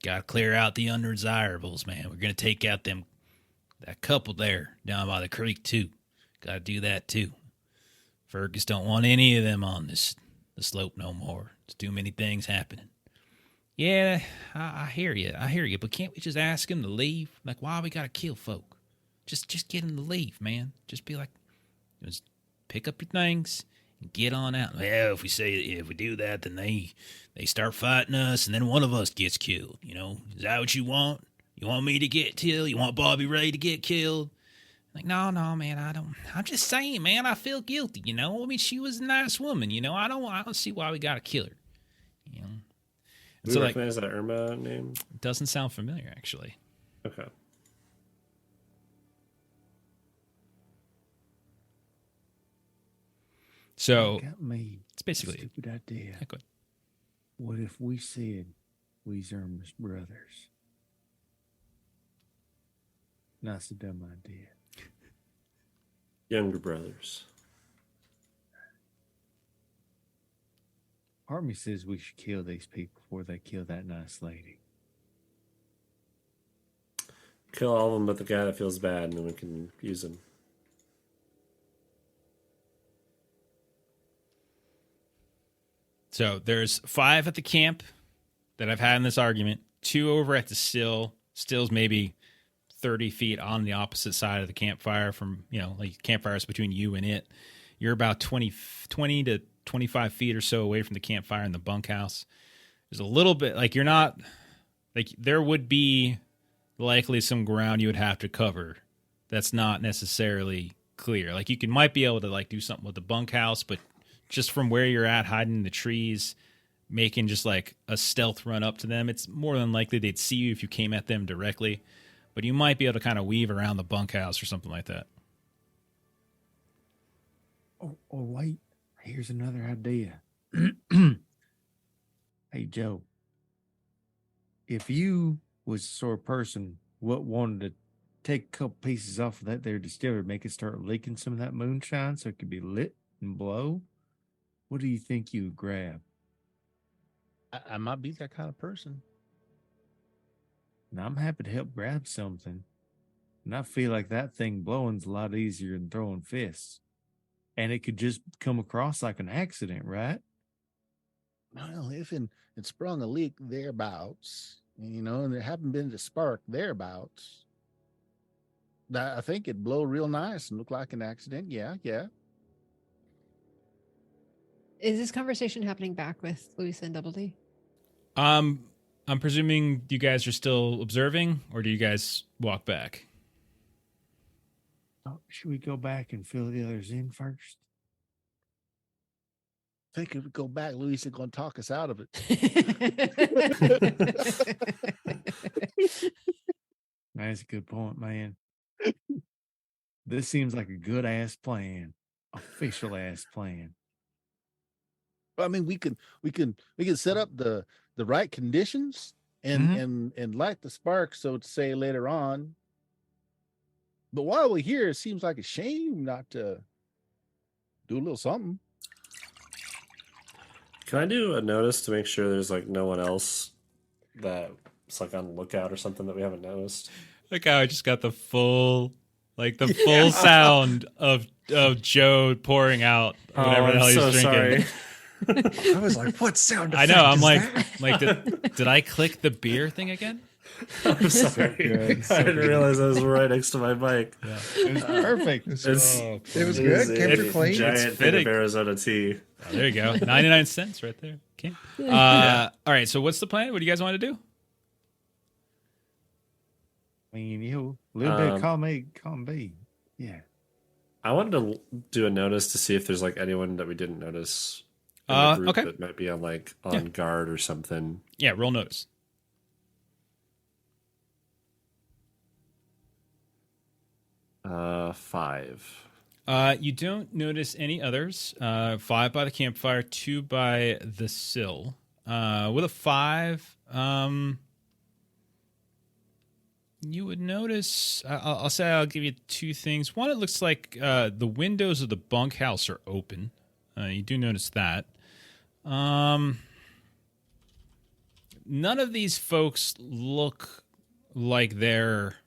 got to clear out the undesirables, man. We're going to take out that couple there down by the creek, too. Got to do that, too. Fergus don't want any of them on the slope no more. There's too many things happening. Yeah, I hear you. But can't we just ask him to leave? Like, why we got to kill folk? Just get him to leave, man. Just be like, just pick up your things and get on out. Well, if we do that, then they start fighting us, and then one of us gets killed. You know, is that what you want? You want me to get killed? You want Bobby Ray to get killed? Like, no, man, I don't. I'm just saying, man, I feel guilty, you know? I mean, she was a nice woman, you know? I don't see why we got to kill her, you know? And Do so, you like, recognize that Irma name? doesn't sound familiar, actually. Okay. So, got me it's basically... stupid idea. Yeah, go ahead. What if we said we's Irma's brothers? That's a dumb idea. Younger brothers. Part of me says we should kill these people before they kill that nice lady. Kill all of them but the guy that feels bad, and then we can use him. So there's 5 at the camp that I've had in this argument. 2 over at the still. Still's maybe 30 feet on the opposite side of the campfire from, you know, like campfire's between you and it. You're about 20 to 25 feet or so away from the campfire in the bunkhouse. There's a little bit, like you're not, like there would be likely some ground you would have to cover that's not necessarily clear. Like you might be able to like do something with the bunkhouse, but just from where you're at, hiding in the trees, making just like a stealth run up to them, it's more than likely they'd see you if you came at them directly. But you might be able to kind of weave around the bunkhouse or something like that. Oh, wait. Here's another idea. Hey, Joe. If you was the sort of person what wanted to take a couple pieces off of that there distillery, make it start leaking some of that moonshine so it could be lit and blow, what do you think you would grab? I might be that kind of person. And I'm happy to help grab something. And I feel like that thing blowing's a lot easier than throwing fists. And it could just come across like an accident, right? Well, if it sprung a leak thereabouts, you know, and there haven't been to spark thereabouts, I think it'd blow real nice and look like an accident. Yeah. Is this conversation happening back with Louisa and Double D? I'm presuming you guys are still observing, or do you guys walk back? Oh, should we go back and fill the others in first? I think if we go back, Louisa going to talk us out of it. That's a good point, man. This seems like a good ass plan. Official ass plan. I mean, we can set up the right conditions and light the spark, so to say, later on. But while we're here, it seems like a shame not to do a little something. Can I do a notice to make sure there's like no one else that's like on the lookout or something that we haven't noticed? Look how I just got the full sound of Joe pouring out whatever the hell he's drinking. Sorry. I was like, what sound I effect know. I'm is like, that? did I click the beer thing again? I'm sorry. good, so I didn't realize I was right next to my mic. Yeah. It was perfect. It was It good. is Kept a it clean. Giant thing fitting. of Arizona tea. Oh, there you go. 99 cents right there. Okay. All right. So what's the plan? What do you guys want to do? I mean, you a little bit of column B. Yeah. I wanted to do a notice to see if there's like anyone that we didn't notice in the group okay. that might be on Yeah. guard or something. Yeah. Roll notice. 5. You don't notice any others. 5 by the campfire, 2 by the sill. With a 5, you would notice. I'll say I'll give you 2 things. One, it looks like the windows of the bunkhouse are open. You do notice that. None of these folks look like they're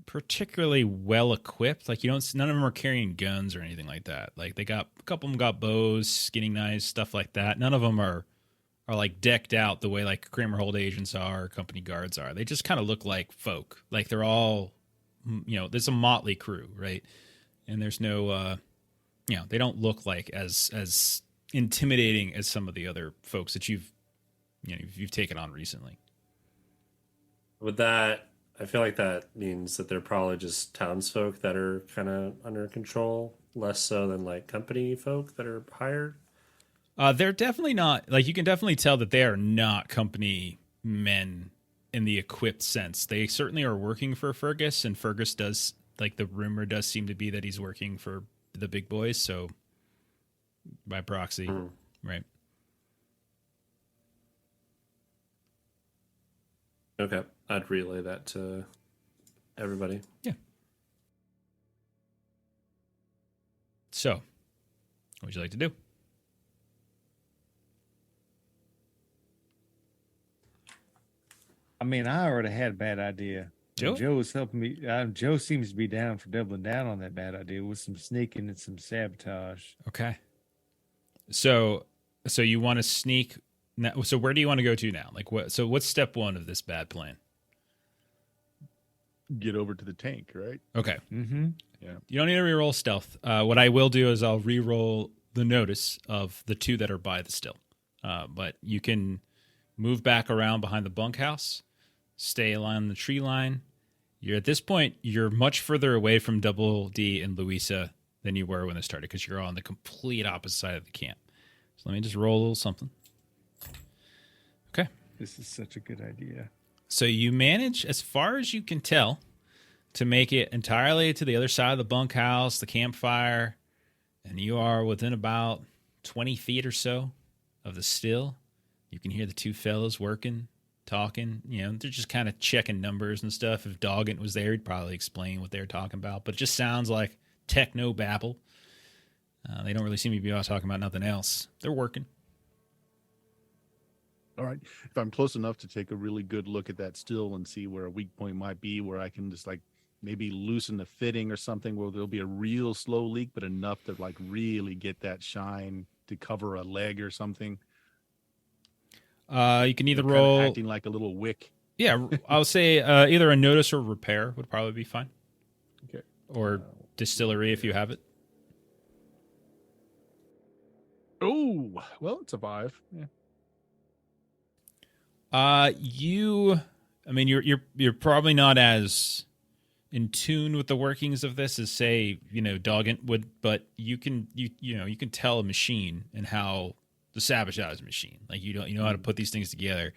particularly well equipped. Like none of them are carrying guns or anything like that. Like a couple of them got bows, skinning knives, stuff like that. None of them are like decked out the way like Kramer Hold agents are, or company guards are. They just kind of look like folk. Like they're all, there's a motley crew, right? And there's no, they don't look like as intimidating as some of the other folks that you've you've taken on recently. With that, I feel like that means that they're probably just townsfolk that are kind of under control, less so than like company folk that are hired. They're definitely not, like, you can definitely tell that they are not company men in the equipped sense. They certainly are working for Fergus, and Fergus does, like, the rumor does seem to be that he's working for the big boys, so by proxy, right? Okay, I'd relay that to everybody. Yeah. So, what would you like to do? I mean, I already had a bad idea. Joe? Joe was helping me. Joe seems to be down for doubling down on that bad idea with some sneaking and some sabotage. Okay. So you want to sneak now, so where do you want to go to now? Like, what's step one of this bad plan? Get over to the tank, right? Okay. Mm-hmm. Yeah. You don't need to reroll stealth. What I will do is I'll reroll the notice of the two that are by the still. But you can move back around behind the bunkhouse, stay along the tree line. You're at this point, you're much further away from Double D and Louisa than you were when this started, because you're on the complete opposite side of the camp. So let me just roll a little something. Okay. This is such a good idea. So you manage, as far as you can tell, to make it entirely to the other side of the bunkhouse, the campfire, and you are within about 20 feet or so of the still. You can hear the two fellows working, talking. You know, they're just kind of checking numbers and stuff. If Doggett was there, he'd probably explain what they're talking about. But it just sounds like techno babble. They don't really seem to be talking about nothing else. They're working. All right. If I'm close enough to take a really good look at that still and see where a weak point might be, where I can just like maybe loosen the fitting or something where there'll be a real slow leak, but enough to like really get that shine to cover a leg or something. You can either Kinda roll acting like a little wick. Yeah, I'll say either a notice or repair would probably be fine. Okay. Or distillery if you have it. Oh, well, it's a 5. Yeah. You're probably not as in tune with the workings of this as, say, Doggett would, but you can tell a machine and how the sabotage machine, like you know how to put these things together.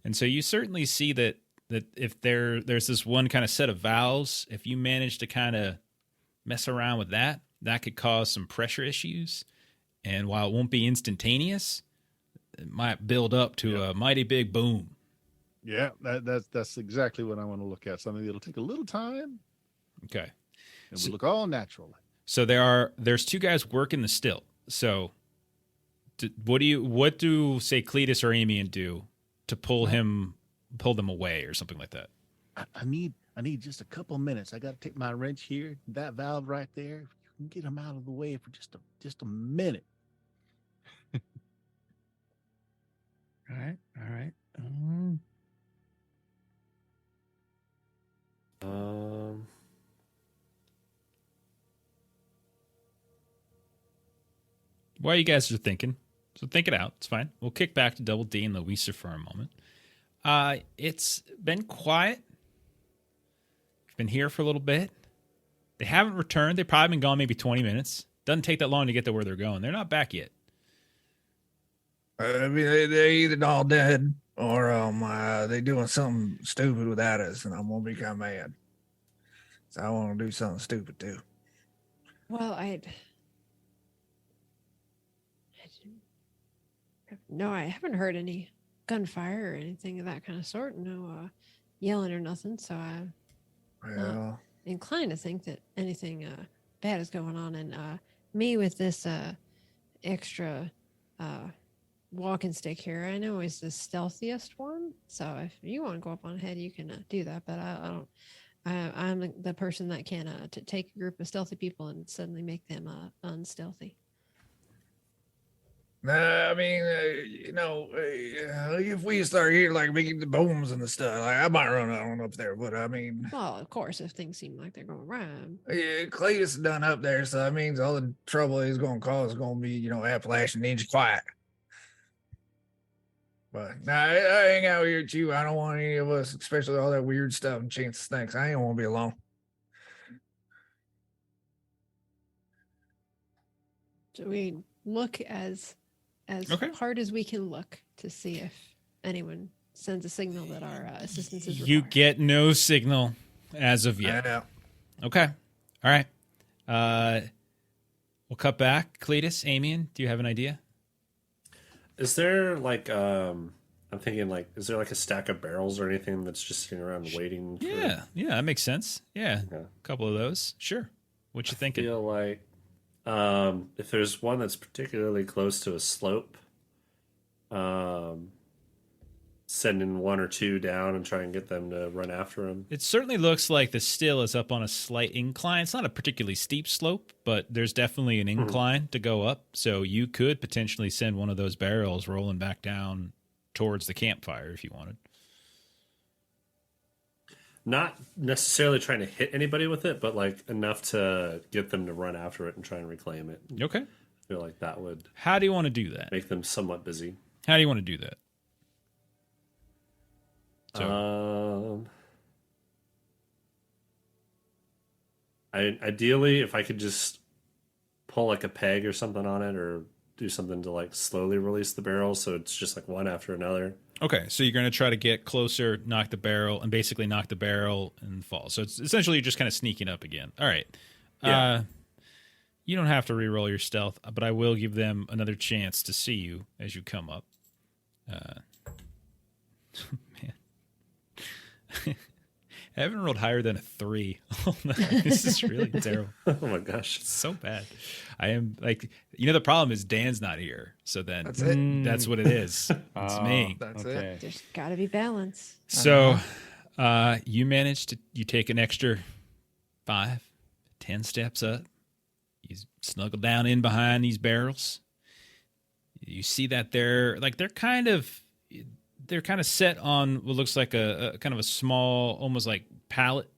And so you certainly see that if there's this one kind of set of valves, if you manage to kind of mess around with that could cause some pressure issues. And while it won't be instantaneous, it might build up to a mighty big boom. Yeah, that's exactly what I want to look at. Something that'll take a little time. Okay. And we look all natural. So there's two guys working the still. So what do say Cletus or Amian do to pull them away or something like that? I need just a couple minutes. I got to take my wrench here, that valve right there. If you can get them out of the way for just a minute. All right. While you guys are thinking, so think it out. It's fine. We'll kick back to Double D and Louisa for a moment. It's been quiet. We've been here for a little bit. They haven't returned. They've probably been gone maybe 20 minutes. Doesn't take that long to get to where they're going. They're not back yet. I mean, they're either all dead or they doing something stupid without us, and I'm gonna be kind of mad. So I want to do something stupid too. Well, I haven't heard any gunfire or anything of that kind of sort. No yelling or nothing. So I'm not inclined to think that anything bad is going on. And me with this extra walking stick here, I know is the stealthiest one. So if you want to go up on ahead, you can do that. But I don't. I'm the person that can take a group of stealthy people and suddenly make them unstealthy. I mean, if we start here like making the booms and the stuff, like, I might run on up there. But I mean, well, of course, if things seem like they're going right. Yeah, Cletus is done up there, so that means all the trouble he's going to cause is going to be, Appalachian Ninja quiet. But nah, I hang out here with you. I don't want any of us, especially all that weird stuff and chance snakes. I ain't want to be alone. So we look as Okay. hard as we can look to see if anyone sends a signal that our assistance is You required. get no signal as of yet. Yeah. Okay. All right. We'll cut back. Cletus, Amian, do you have an idea? Is there like I'm thinking like is there like a stack of barrels or anything that's just sitting around waiting for Yeah, that makes sense. Yeah, Yeah. a couple of those. Sure. What you I thinking? feel like if there's one that's particularly close to a slope, sending one or two down and try and get them to run after him. It certainly looks like the still is up on a slight incline. It's not a particularly steep slope, but there's definitely an incline to go up. So you could potentially send one of those barrels rolling back down towards the campfire if you wanted. Not necessarily trying to hit anybody with it, but like enough to get them to run after it and try and reclaim it. Okay. I feel like that would How do you want to do that? make them somewhat busy. How do you want to do that? Ideally, if I could just pull like a peg or something on it, or do something to like slowly release the barrel, so it's just like one after another. Okay, so you're going to try to get closer, knock the barrel, and basically knock the barrel and fall. So it's essentially you're just kind of sneaking up again. All right. Yeah. You don't have to re-roll your stealth, but I will give them another chance to see you as you come up. Man. I haven't rolled higher than a 3. Oh, no, this is really terrible. Oh my gosh. It's so bad. I am like, the problem is Dan's not here. So then That's it. that's what it is. It's me. That's Okay. There's got to be balance. So you manage to, you take an extra 5, 10 steps up. You snuggle down in behind these barrels. You see that they're kind of set on what looks like a kind of a small, almost like pallet,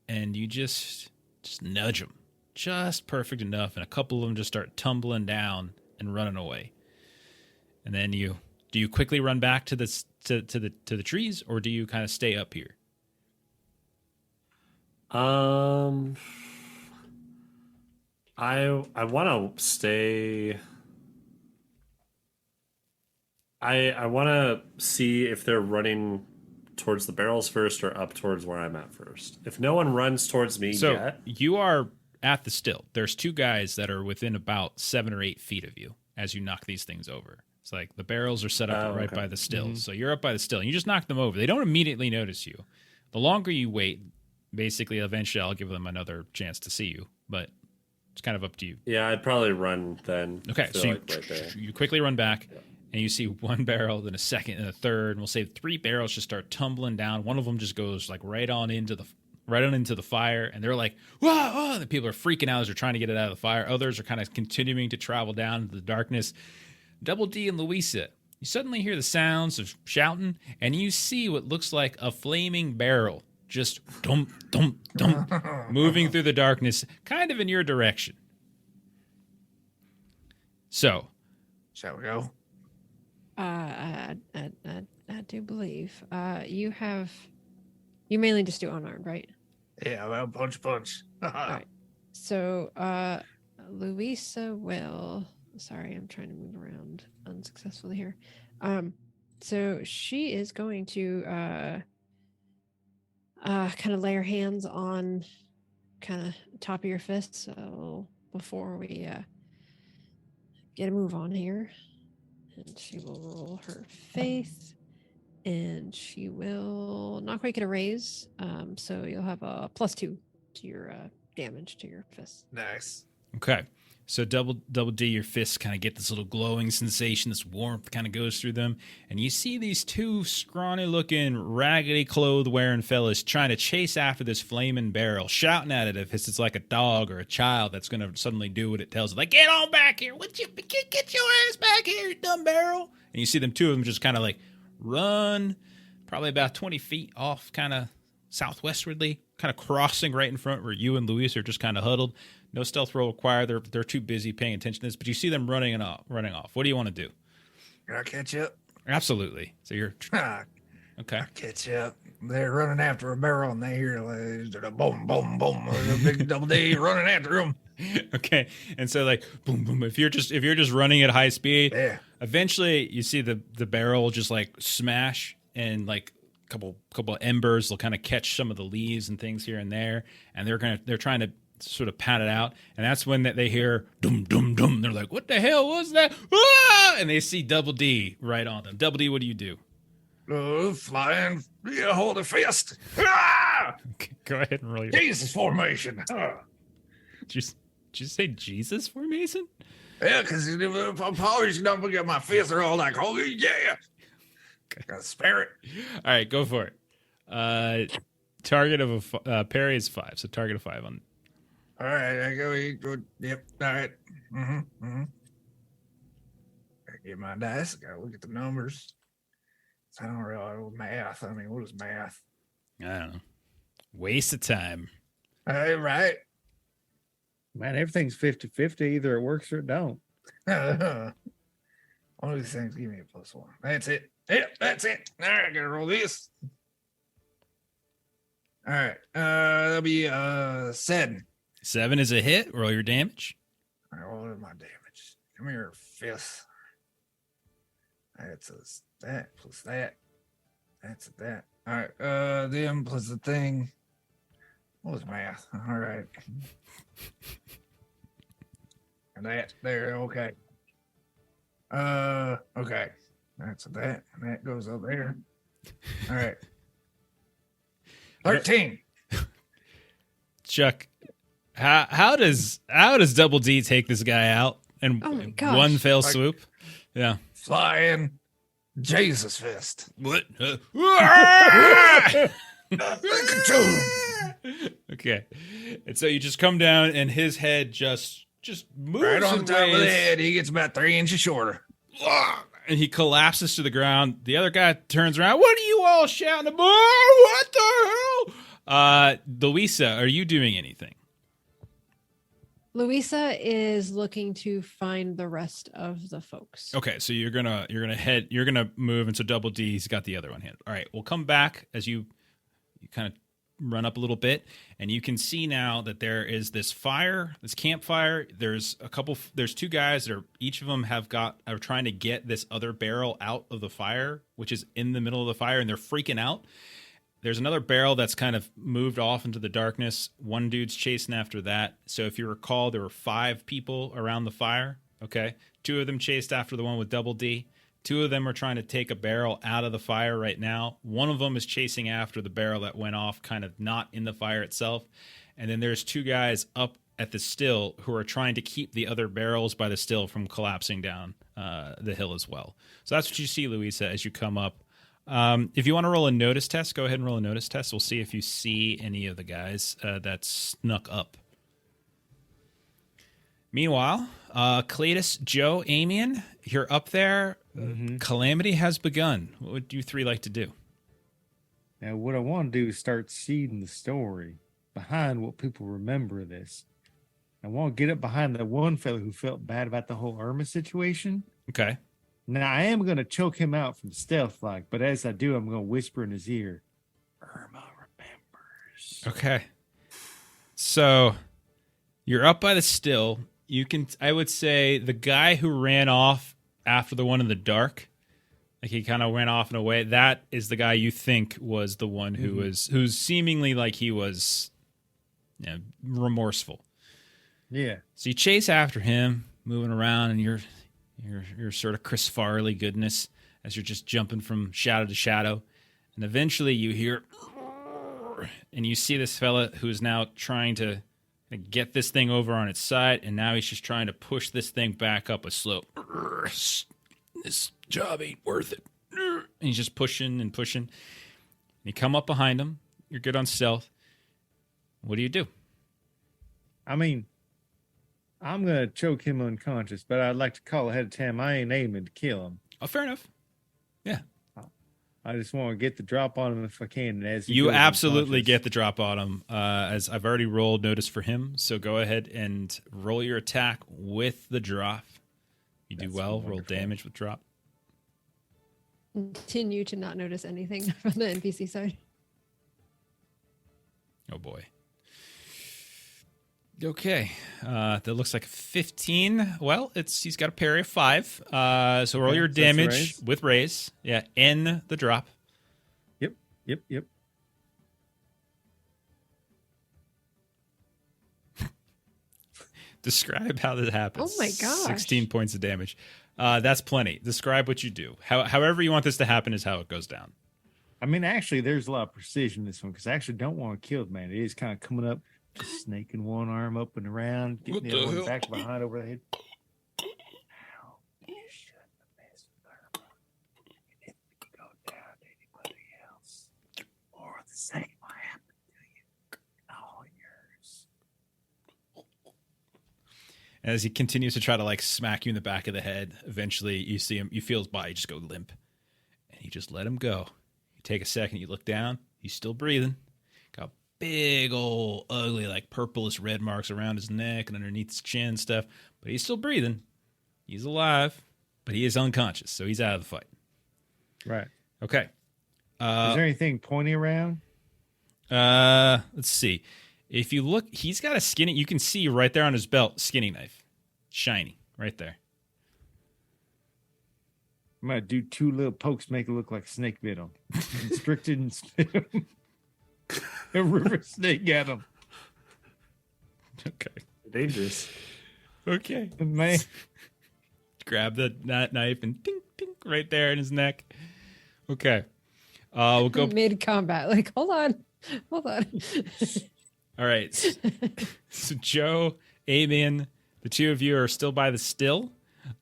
and you just nudge them just perfect enough, and a couple of them just start tumbling down and running away. And then do you quickly run back to the trees, or do you kind of stay up here? I want to stay. I want to see if they're running towards the barrels first or up towards where I'm at first. If no one runs towards me So yet, you are at the still. There's 2 guys that are within about 7 or 8 feet of you as you knock these things over. It's like the barrels are set up right okay. by the still. So you're up by the still. And you just knock them over. They don't immediately notice you. The longer you wait, basically, eventually I'll give them another chance to see you. But it's kind of up to you. yeah, I'd probably run then. Okay, I feel so like right there. you quickly run back, and you see 1 barrel, then a second, and a third. And we'll say 3 barrels just start tumbling down. One of them just goes like right on into the fire, and they're like, whoa, whoa! And the people are freaking out as they're trying to get it out of the fire. Others are kind of continuing to travel down into the darkness. Double D and Louisa, you suddenly hear the sounds of shouting, and you see what looks like a flaming barrel just dump, dump, dump, moving through the darkness, kind of in your direction. So, Shall we go? I do believe you mainly just do unarmed, right? Yeah, well, punch. All right. So Louisa will. Sorry, I'm trying to move around unsuccessfully here. So she is going to kind of lay her hands on kind of top of your fist. So before we get a move on here, and she will roll her faith, and she will not quite get a raise. So you'll have a +2 to your damage to your fist. Nice. okay. So double D, your fists kind of get this little glowing sensation, this warmth kind of goes through them, and you see these 2 scrawny-looking, raggedy-clothed-wearing fellas trying to chase after this flaming barrel, shouting at it if it's like a dog or a child that's going to suddenly do what it tells it. Like, get on back here! Get your ass back here, you dumb barrel! And you see them, 2 of them just kind of like run, probably about 20 feet off, kind of southwestwardly, kind of crossing right in front where you and Luis are just kind of huddled. No stealth roll required. They're too busy paying attention to this, but you see them running off. What do you want to do? Can I catch up? Absolutely. So you're I okay. catch up. They're running after a barrel, and they hear like, boom, boom, boom. There's a big double D running after them. Okay. And so like boom, boom. If you're just running at high speed, Yeah. eventually you see the barrel just like smash, and like a couple of embers will kind of catch some of the leaves and things here and there, and they're trying to sort of pat it out, and that's when they hear dum dum dum. They're like, "What the hell was that?" Ah! And they see Double D right on them. Double D, what do you do? Flying, yeah, hold a fist. Ah! Okay, go ahead and roll your. Jesus formation. Did you say Jesus formation? Yeah, because if I'm polished, don't forget my fists are all like, oh yeah. Gotta spare it. All right, go for it. Target of a parry is 5, so target of 5 on. All right, I go. Yep. All right. I get my dice. I gotta look at the numbers. I don't really know math. I mean, what is math? I don't know. Waste of time. All right. Man, everything's 50-50. Either it works or it don't. One of these things give me a +1. That's it. Yep, that's it. All right, I gotta roll this. All right. That'll be 7. 7 is a hit. Roll your damage. All right, what is my damage? Come here, fist. That's that plus that. That's that. All right. Them plus the thing. What was math? All right. And that there. Okay. Okay. That's that. And that goes up there. All right. 13. Chuck, how does Double D take this guy out in Oh my gosh. one fell swoop? Yeah. Flying Jesus fist. What? Okay. And so you just come down, and his head just moves Right on in top of the ways, head. He gets about 3 inches shorter. and he collapses to the ground. The other guy turns around. What are you all shouting about? What the hell? Louisa, are you doing anything? Louisa is looking to find the rest of the folks. Okay, so you're gonna move, and so Double D's got the other one handled. All right, we'll come back as you kind of run up a little bit, and you can see now that there is this campfire. There's 2 guys that are, each of them are trying to get this other barrel out of the fire, which is in the middle of the fire, and they're freaking out. There's another barrel that's kind of moved off into the darkness. One dude's chasing after that. So if you recall, there were 5 people around the fire. Okay. 2 of them chased after the one with Double D. 2 of them are trying to take a barrel out of the fire right now. One of them is chasing after the barrel that went off, kind of not in the fire itself. And then there's 2 guys up at the still who are trying to keep the other barrels by the still from collapsing down the hill as well. So that's what you see, Louisa, as you come up. If you want to roll a notice test, go ahead and roll a notice test. We'll see if you see any of the guys that snuck up. Meanwhile, Cletus, Joe, Amian, you're up there. Calamity has begun. What would you 3 like to do? Now, what I want to do is start seeding the story behind what people remember of this. I want to get up behind the one fellow who felt bad about the whole Irma situation. Okay. Now, I am going to choke him out from stealth like, but as I do, I'm going to whisper in his ear, Irma remembers. Okay. So you're up by the still. I would say the guy who ran off after the one in the dark, like he kind of went off in a way, that is the guy you think was the one who's seemingly like he was remorseful. Yeah. So you chase after him, moving around, and you're sort of Chris Farley goodness as you're just jumping from shadow to shadow. And eventually you hear, and you see this fella who's now trying to get this thing over on its side, and now he's just trying to push this thing back up a slope. This job ain't worth it. And he's just pushing and pushing. And you come up behind him. You're good on stealth. What do you do? I mean, I'm going to choke him unconscious, but I'd like to call ahead of time. I ain't aiming to kill him. Oh, fair enough. Yeah. I just want to get the drop on him if I can. And as you absolutely get the drop on him, as I've already rolled notice for him. So go ahead and roll your attack with the drop. You do well. Roll damage with drop. continue to not notice anything from the NPC side. Oh boy. Okay, that looks like a 15. Well, he's got a parry of 5. So roll Okay, your so that's damage raise. with raise. Yeah, N the drop. Yep. Describe how this happens. Oh my gosh. 16 points of damage. That's plenty. Describe what you do. However you want this to happen is how it goes down. I mean, actually, there's a lot of precision in this one because I actually don't want to kill the man. It is kind of coming up, just snaking one arm up and around, getting the other one back behind over the head. How you shouldn't have messed with her. It didn't go down to anybody else, or the same will happen to you. All yours. As he continues to try to like smack you in the back of the head, eventually you see him, you feel his body just go limp. And you just let him go. You take a second, you look down, he's still breathing. Got big old ugly like purplish red marks around his neck and underneath his chin and stuff. But he's still breathing. He's alive, but he is unconscious, so he's out of the fight. Right. Okay. Is there anything pointy around? Let's see. If you look, he's got a skinny, you can see right there on his belt, skinning knife. Shiny, right there. I'm gonna do 2 little pokes, make it look like a snake bit him. Constricted and spit him. A river snake at him. Okay. Dangerous. Okay. Man, Grab that knife and ding, ding, right there in his neck. Okay. We'll go. Mid combat. Like, hold on. All right. So Joe, Amian, the two of you are still by the still.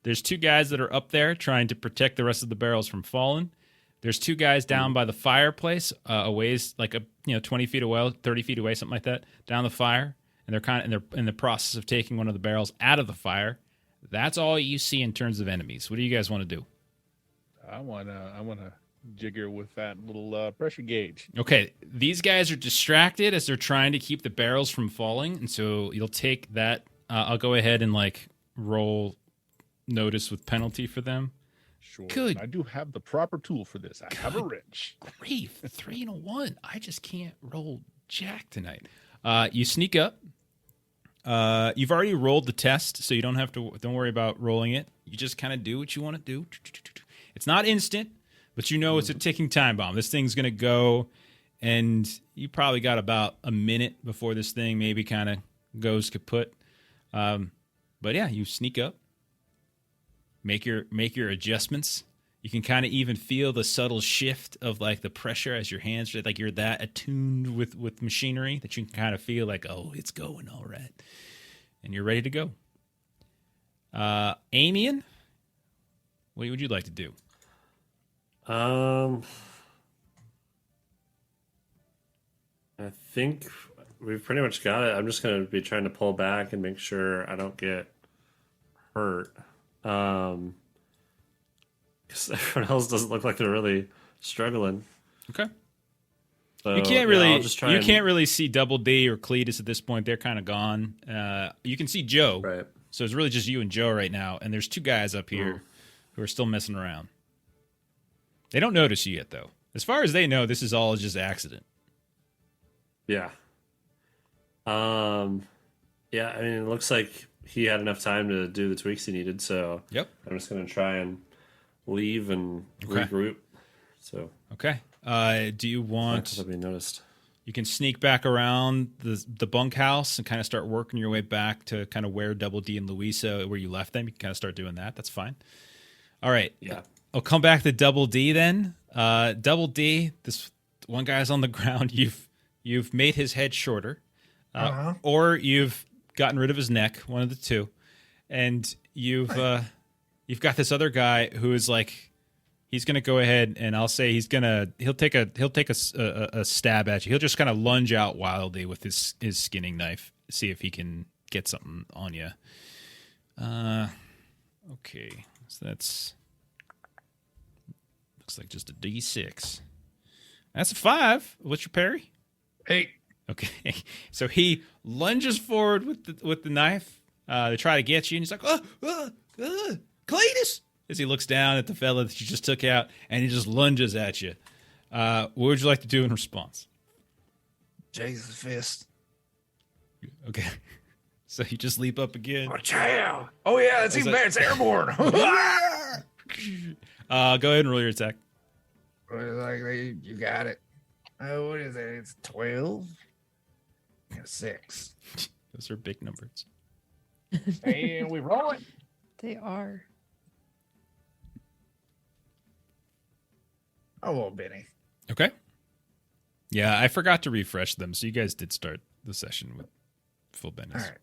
There's 2 guys that are up there trying to protect the rest of the barrels from falling. There's 2 guys down by the fireplace, a ways like 20 feet away, 30 feet away, something like that, down the fire, and they're in the process of taking one of the barrels out of the fire. That's all you see in terms of enemies. What do you guys want to do? I wanna jigger with that little pressure gauge. Okay, these guys are distracted as they're trying to keep the barrels from falling, and so you'll take that. I'll go ahead and like roll notice with penalty for them. Sure. Good. I do have the proper tool for this. I have a wrench. Grief, 3 and a 1. I just can't roll jack tonight. You sneak up. You've already rolled the test, so you don't worry about rolling it. You just kind of do what you want to do. It's not instant, but you know it's a ticking time bomb. This thing's gonna go, and you probably got about a minute before this thing maybe kind of goes kaput. But yeah, you sneak up. Make your adjustments. You can kind of even feel the subtle shift of like the pressure as your hands, like you're that attuned with machinery that you can kind of feel like, oh, it's going all right, and you're ready to go. Amian, what would you like to do? I think we've pretty much got it. I'm just going to be trying to pull back and make sure I don't get hurt. Because everyone else doesn't look like they're really struggling. Okay. So, You can't I'll really just try can't really see Double D or Cletus at this point. They're kind of gone. You can see Joe. Right. So it's really just you and Joe right now, and there's 2 guys up here who are still messing around. They don't notice you yet, though. As far as they know, this is all just accident. Yeah. Yeah, I mean, it looks like he had enough time to do the tweaks he needed, so Yep. I'm just going to try and leave and regroup. So, Okay. Do you not want? to be noticed. You can sneak back around the bunkhouse and kind of start working your way back to kind of where Double D and Louisa, where you left them. You can kind of start doing that. That's fine. All right. Yeah. I'll come back to Double D then. Double D, this one guy's on the ground. You've made his head shorter, or you've gotten rid of his neck. One of the two, and you've got this other guy who is like, he's gonna go ahead and I'll say he'll take a stab at you. He'll just kind of lunge out wildly with his skinning knife, see if he can get something on you. Okay, so that's looks like just a D6. That's a 5. What's your parry? 8. Okay, so he lunges forward with the knife to try to get you, and he's like, Cletus, as he looks down at the fella that you just took out, and he just lunges at you. What would you like to do in response? Jesus fist. Okay. So you just leap up again. Chow. Oh yeah, that's even better. It's airborne. Go ahead and roll your attack. Like you got it. Oh, what is it? It's 12. And 6. Those are big numbers. And we roll it. They are. Oh, Benny. Okay. Yeah, I forgot to refresh them, so you guys did start the session with full All Bennis. right.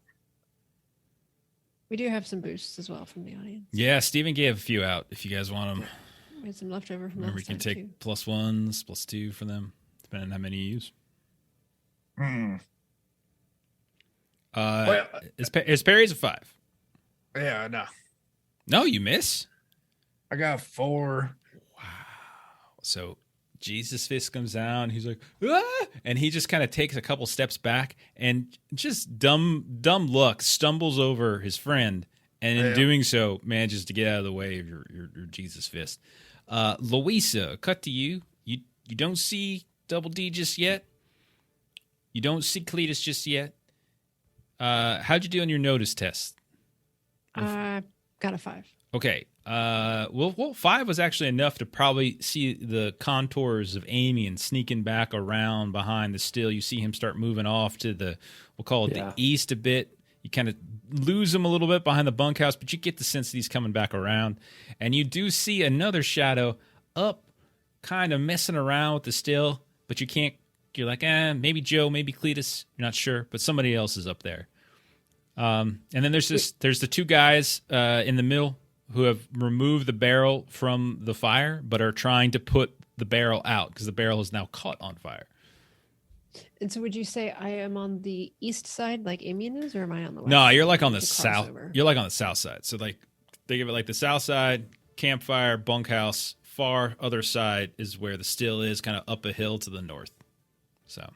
We do have some boosts as well from the audience. Yeah, Steven gave a few out if you guys want them. We had some leftover from Remember, last you can time take too. +1s, +2 for them, depending on how many you use. Hmm. His parry's a 5. Yeah, no. No, you miss? I got 4. Wow. So Jesus Fist comes down. He's like, ah! And he just kind of takes a couple steps back and just dumb luck stumbles over his friend. And in doing so, manages to get out of the way of your Jesus Fist. Louisa, cut to you. You don't see Double D just yet. You don't see Cletus just yet. How'd you do on your notice test? Got a 5. Okay. Well, 5 was actually enough to probably see the contours of Amian sneaking back around behind the still. You see him start moving off to we'll call it the east a bit. You kind of lose him a little bit behind the bunkhouse, but you get the sense that he's coming back around. And you do see another shadow up, kind of messing around with the still, but you can't. You're like, maybe Joe, maybe Cletus. You're not sure, but somebody else is up there. And then there's the two guys in the middle who have removed the barrel from the fire, but are trying to put the barrel out because the barrel is now caught on fire. And so would you say I am on the east side like Amian is, or am I on the west? No, side? you're like on the It's a south. crossover. You're like on the south side. So like think of it like the south side, campfire, bunkhouse, far other side is where the still is, kind of up a hill to the north. So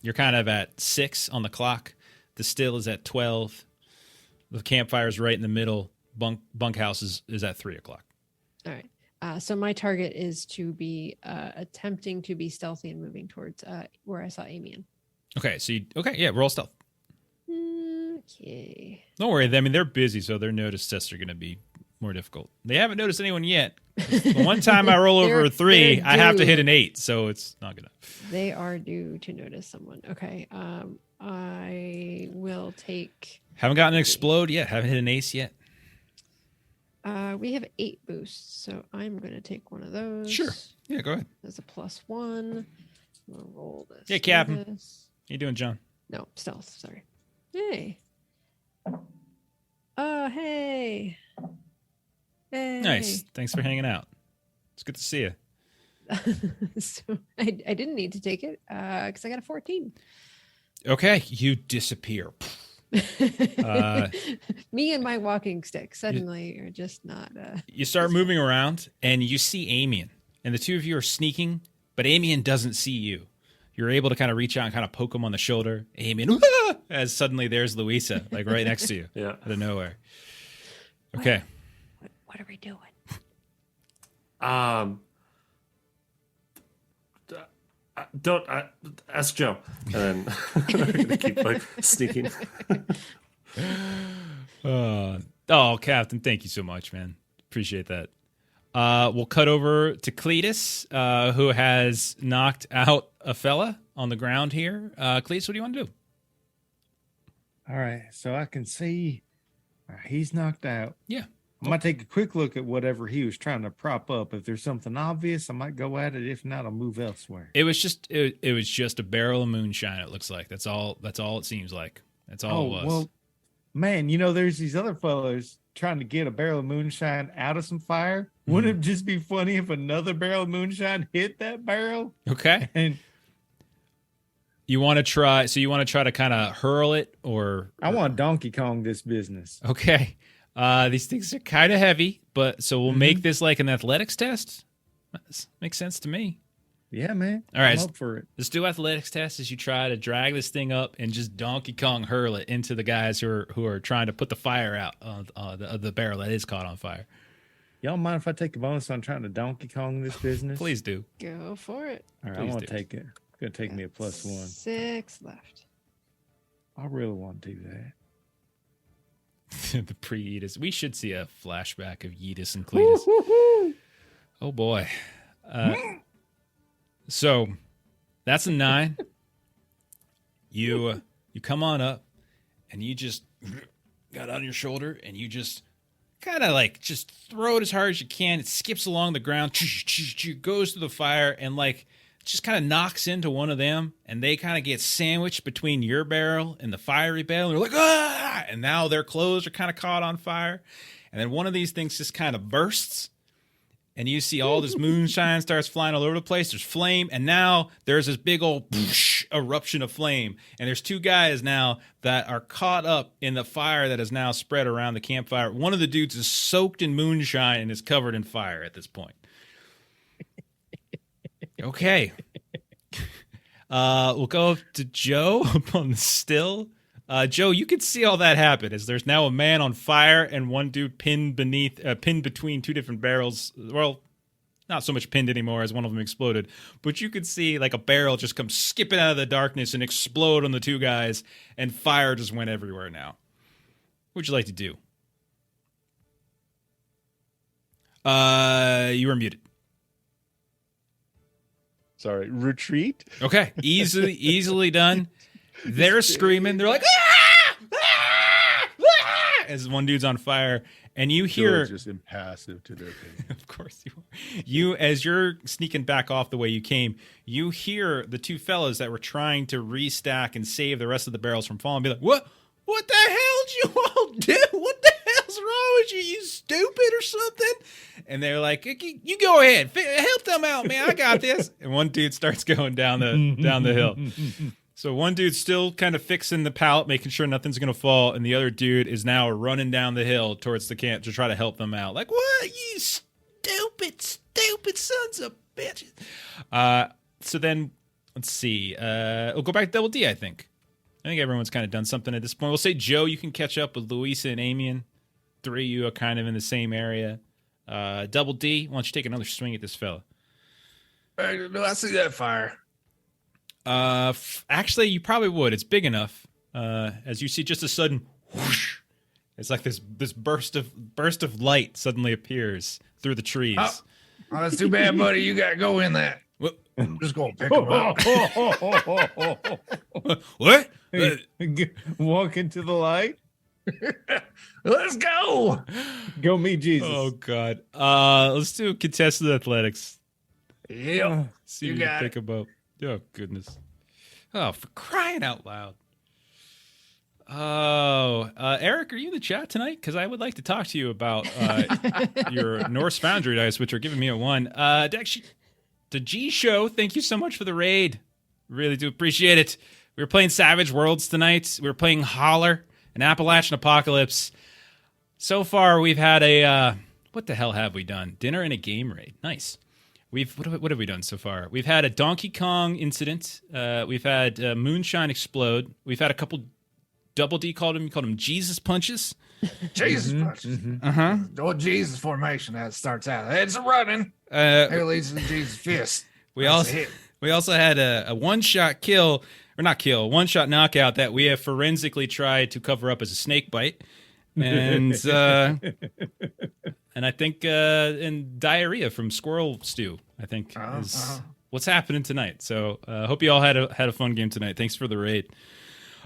you're kind of at 6 on the clock. The still is at 12. The campfire is right in the middle. Bunkhouse is at 3 o'clock. All right. So my target is to be attempting to be stealthy and moving towards where I saw Amian. Okay, roll stealth. Okay. Don't worry. I mean, they're busy, so their notice tests are going to be more difficult. They haven't noticed anyone yet. The one time I roll over a 3, I have to hit an 8, so it's not going to. They are due to notice someone. Okay. I will take. Haven't gotten an explode yet. Haven't hit an ace yet. We have 8 boosts, so I'm going to take one of those. Sure. Yeah, go ahead. There's a +1. I'm going to roll this. Yeah, Captain. This. How you doing, John? No, stealth. Sorry. Hey. Oh, hey. Hey. Nice. Thanks for hanging out. It's good to see you. So I didn't need to take it because I got a 14. Okay, you disappear. Me and my walking stick suddenly are just not. You start moving around, and you see Amian, and the two of you are sneaking, but Amian doesn't see you. You're able to kind of reach out and kind of poke him on the shoulder. Amian, as suddenly there's Louisa, like right next to you, out of nowhere. Okay. What are we doing? Don't ask Joe. And then I'm gonna keep like sneaking. Captain, thank you so much, man. Appreciate that. We'll cut over to Cletus, who has knocked out a fella on the ground here. Cletus, what do you want to do? All right, so I can see he's knocked out. Yeah. I might take a quick look at whatever he was trying to prop up. If there's something obvious, I might go at it. If not, I'll move elsewhere. It was just a barrel of moonshine. It looks like that's all it seems like. That's all it was. Well, man, there's these other fellows trying to get a barrel of moonshine out of some fire. Wouldn't it just be funny if another barrel of moonshine hit that barrel? Okay. And you want to try to kind of hurl it, or I want Donkey Kong this business. Okay. These things are kind of heavy, so we'll make this like an athletics test. That makes sense to me. Yeah, man. All right, I'm up for it. Let's do athletics test as you try to drag this thing up and just Donkey Kong hurl it into the guys who are trying to put the fire out of the barrel that is caught on fire. Y'all mind if I take a bonus on trying to Donkey Kong this business? Please do. Go for it. All right, Please I'm gonna do. take it. It's gonna take me a +1. 6 left. I really want to do that. The pre-Yeetus. We should see a flashback of Yeetus and Cletus. Oh boy. So that's a 9. You come on up and you just got on your shoulder and you just kind of like just throw it as hard as you can. It skips along the ground, goes through the fire, and like just kind of knocks into one of them, and they kind of get sandwiched between your barrel and the fiery barrel. And they're like, ah! And now their clothes are kind of caught on fire. And then one of these things just kind of bursts, and you see all this moonshine starts flying all over the place. There's flame, and now there's this big old eruption of flame. And there's 2 guys now that are caught up in the fire that is now spread around the campfire. One of the dudes is soaked in moonshine and is covered in fire at this point. Okay. We'll go up to Joe up on the still. Joe, you can see all that happen as there's now a man on fire and one dude pinned between 2 different barrels. Well, not so much pinned anymore as one of them exploded, but you could see like a barrel just come skipping out of the darkness and explode on the 2 guys, and fire just went everywhere now. What would you like to do? You were muted. Sorry, retreat. Okay, easily done. They're screaming. They're like, ah! Ah! Ah! As one dude's on fire, and you hear Just impassive to their pain. Of course you are. You, as you're sneaking back off the way you came, you hear the 2 fellas that were trying to restack and save the rest of the barrels from falling be like, What the hell did you all do? What the hell's wrong with you? You stupid or something? And they're like, you go ahead. Help them out, man. I got this. And one dude starts going down the hill. So one dude's still kind of fixing the pallet, making sure nothing's going to fall. And the other dude is now running down the hill towards the camp to try to help them out. Like, what? You stupid sons of bitches. So then, let's see. We'll go back to Double D, I think. I think everyone's kind of done something at this point. We'll say, Joe, you can catch up with Louisa and Amian. 3 of you are kind of in the same area. Double D, why don't you take another swing at this fella? Hey, do I see that fire? Actually, you probably would. It's big enough. As you see just a sudden whoosh. It's like this burst of light suddenly appears through the trees. Oh, that's too bad, buddy. You got to go in that. What? I'm just going to pick him up. What? Walk into the light. Let's go. Go meet Jesus. Oh God. Let's do contested athletics. Yep. See You what you got think about. Oh goodness. Oh, for crying out loud. Oh, Eric, are you in the chat tonight? Because I would like to talk to you about your Norse Foundry dice, which are giving me a 1. Actually, the G Show, thank you so much for the raid. Really do appreciate it. We were playing Savage Worlds tonight. We were playing Holler, an Appalachian Apocalypse. So far, we've had a what the hell have we done? Dinner and a game raid. Nice. What have we done so far? We've had a Donkey Kong incident. We've had Moonshine explode. We've had a couple. Double D called him Jesus punches. Jesus punches. Uh-huh. Oh, Jesus formation that starts out. It's a running. It leads to the Jesus fist. We also had a one-shot kill, or not kill, one-shot knockout that we have forensically tried to cover up as a snake bite. And and I think and diarrhea from squirrel stew, I think is what's happening tonight. So hope you all had a fun game tonight. Thanks for the raid.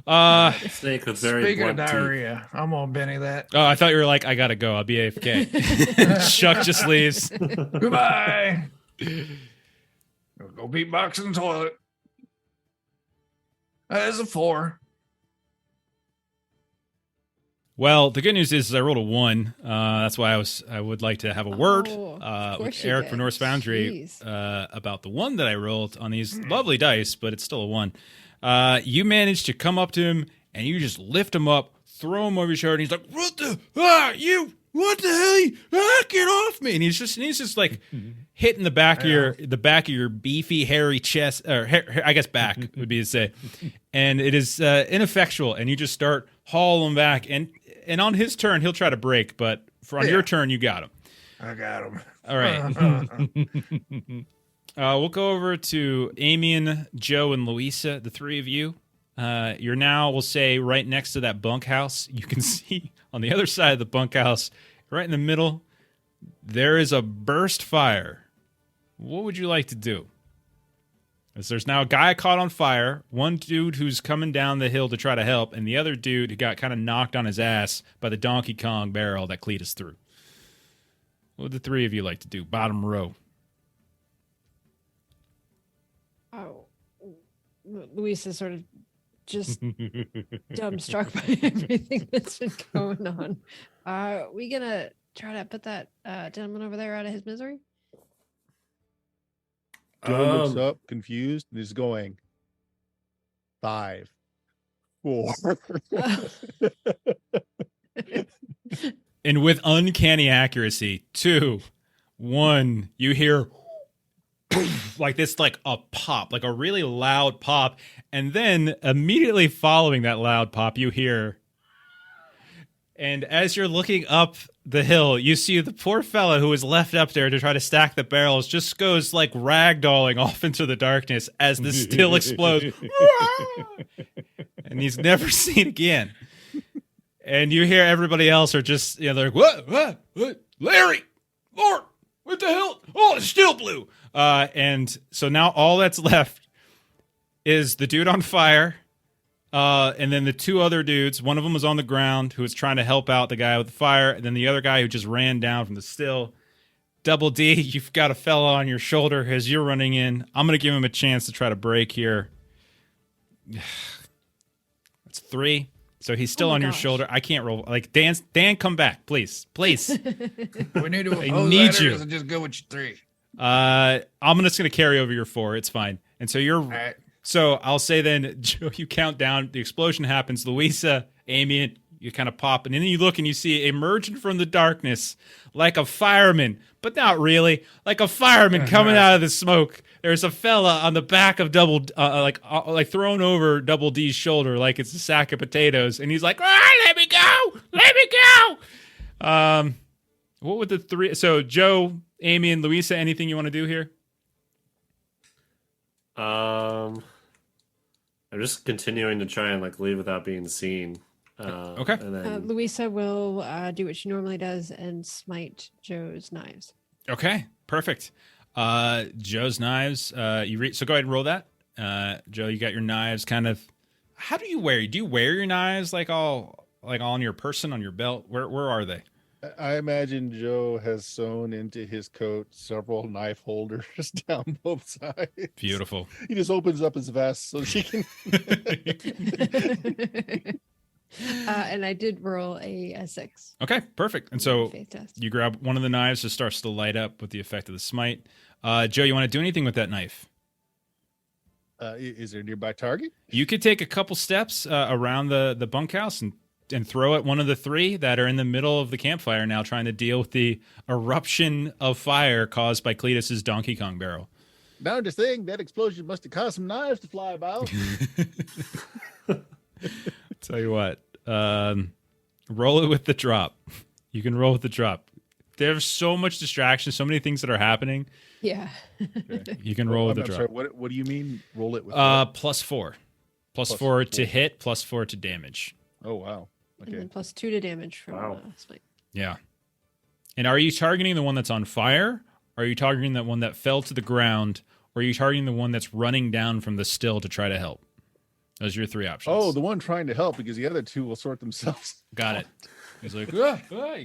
Snake with very Speaking of blunt diarrhea, I'm gonna Benny that. Oh, I thought you were like, I gotta go. I'll be AFK. Chuck just leaves. Goodbye. Go beatbox in the toilet. That is a 4. Well, the good news is I rolled a 1. That's why I would like to have a word of with course you Eric did. from Norse Foundry Jeez. about the 1 that I rolled on these lovely dice, but it's still a 1. You managed to come up to him and you just lift him up, throw him over your shoulder, and he's like, "What the hell? Get off me!" And he's just like hitting the back of your beefy, hairy chest, or I guess back would be to say, and it is ineffectual. And you just start hauling him back, and on his turn he'll try to break, but on your turn you got him. I got him. All right. We'll go over to Amian, Joe, and Louisa, the three of you. You're now, we'll say, right next to that bunkhouse. You can see on the other side of the bunkhouse, right in the middle, there is a burst fire. What would you like to do? As there's now a guy caught on fire, one dude who's coming down the hill to try to help, and the other dude who got kind of knocked on his ass by the Donkey Kong barrel that Cletus threw. What would the three of you like to do? Bottom row. Oh, Luis is sort of just dumbstruck by everything that's been going on. Are we gonna try to put that gentleman over there out of his misery? Joe looks up, confused, and is going 5, 4. And with uncanny accuracy, 2, 1, you hear like this, like a pop, like a really loud pop. And then immediately following that loud pop, you hear. And as you're looking up the hill, you see the poor fella who was left up there to try to stack the barrels just goes like ragdolling off into the darkness as the still explodes. And he's never seen again. And you hear everybody else are just, they're like, what? Larry, Lord, what the hell? Oh, it's still blue. And so now all that's left is the dude on fire. And then the two other dudes, one of them was on the ground who was trying to help out the guy with the fire. And then the other guy who just ran down from the still. Double D, you've got a fella on your shoulder as you're running in. I'm going to give him a chance to try to break here. That's 3. So he's still on your shoulder. I can't roll. Like, Dan, come back, please. Please. We need to I oppose need that, or you. does it just go with your 3? I'm just going to carry over your 4. It's fine. And so you're... All right. So I'll say then, Joe, you count down. The explosion happens. Louisa, Amian, you kind of pop. And then you look and you see emerging from the darkness like a fireman, but not really. Like a fireman coming out of the smoke. There's a fella on the back of like thrown over Double D's shoulder like it's a sack of potatoes. And he's like, let me go. Let me go. What would the 3... So Joe, Amian, Louisa, anything you want to do here? I'm just continuing to try and like leave without being seen. Okay. And then, Louisa will do what she normally does and smite Joe's knives. Okay, perfect. Joe's knives. So go ahead and roll that. Joe, you got your knives. Kind of. How do you wear? Do you wear your knives like all on your person, on your belt? Where are they? I imagine Joe has sewn into his coat several knife holders down both sides. Beautiful. He just opens up his vest so she can. And I did roll a 6. Okay, perfect. And so Faith test. you grab one of the knives, it starts to light up with the effect of the smite. Joe, you want to do anything with that knife? Is there a nearby target? You could take a couple steps around the bunkhouse and throw at one of the 3 that are in the middle of the campfire now trying to deal with the eruption of fire caused by Cletus's Donkey Kong barrel. Now I'm just saying that explosion must have caused some knives to fly about. Tell you what, roll it with the drop. You can roll with the drop. There's so much distraction, so many things that are happening. Yeah. Okay. You can roll with the I'm drop. sorry, what do you mean roll it with +4. Plus 4 4 to hit, +4 to damage. Oh, wow. And Okay. then +2 to damage from smite. Yeah. And are you targeting the one that's on fire? Or are you targeting that one that fell to the ground? Or are you targeting the one that's running down from the still to try to help? Those are your 3 options. Oh, the one trying to help because the other 2 will sort themselves. Got it. He's like,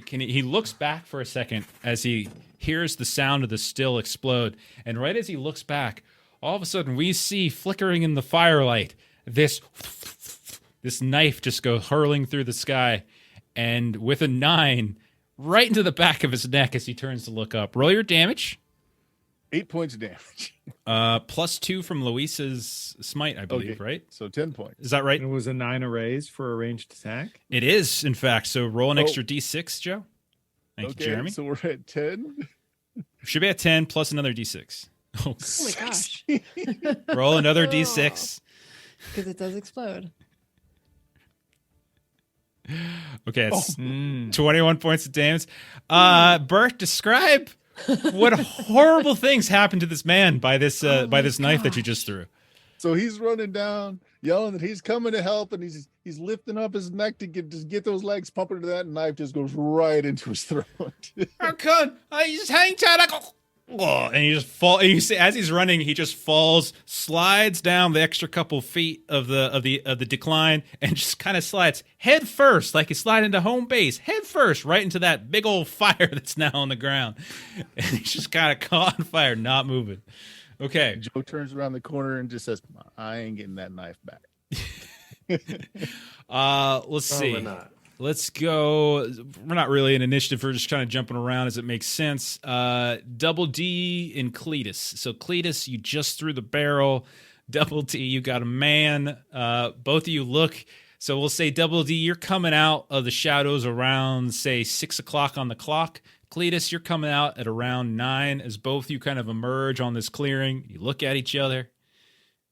he looks back for a second as he hears the sound of the still explode. And right as he looks back, all of a sudden we see flickering in the firelight this knife just go hurling through the sky. And with a 9, right into the back of his neck as he turns to look up. Roll your damage. 8 points of damage. +2 from Luisa's smite, I believe, Okay. right? So 10 points. Is that right? And it was a 9 a raise for a ranged attack. It is, in fact. So roll an extra D6, Joe. Thank you, Jeremy. So we're at 10. Should be at 10 plus another D6. Oh, Oh my gosh. roll another D6. Because it does explode. Okay, it's Mm. 21 points of damage. Bert, describe what horrible things happened to this man by this knife that you just threw. So he's running down, yelling that he's coming to help, and he's lifting up his neck to get those legs pumping to that, and knife just goes right into his throat. I can't. I just hang tight. I go. Oh, and he just fall. And you see, as he's running, he just falls, slides down the extra couple feet of the decline, and just kind of slides head first, like he's sliding to home base, head first, right into that big old fire that's now on the ground. And he's just kind of caught on fire, not moving. Okay. Joe turns around the corner and just says, "I ain't getting that knife back." Let's see. Probably not. Let's go. We're not really an initiative. We're just kind of jumping around as it makes sense. Double D and Cletus. So Cletus, you just threw the barrel. Double D, you got a man. Both of you look. So we'll say Double D, you're coming out of the shadows around, say, 6 o'clock on the clock. Cletus, you're coming out at around 9 as both of you kind of emerge on this clearing. You look at each other.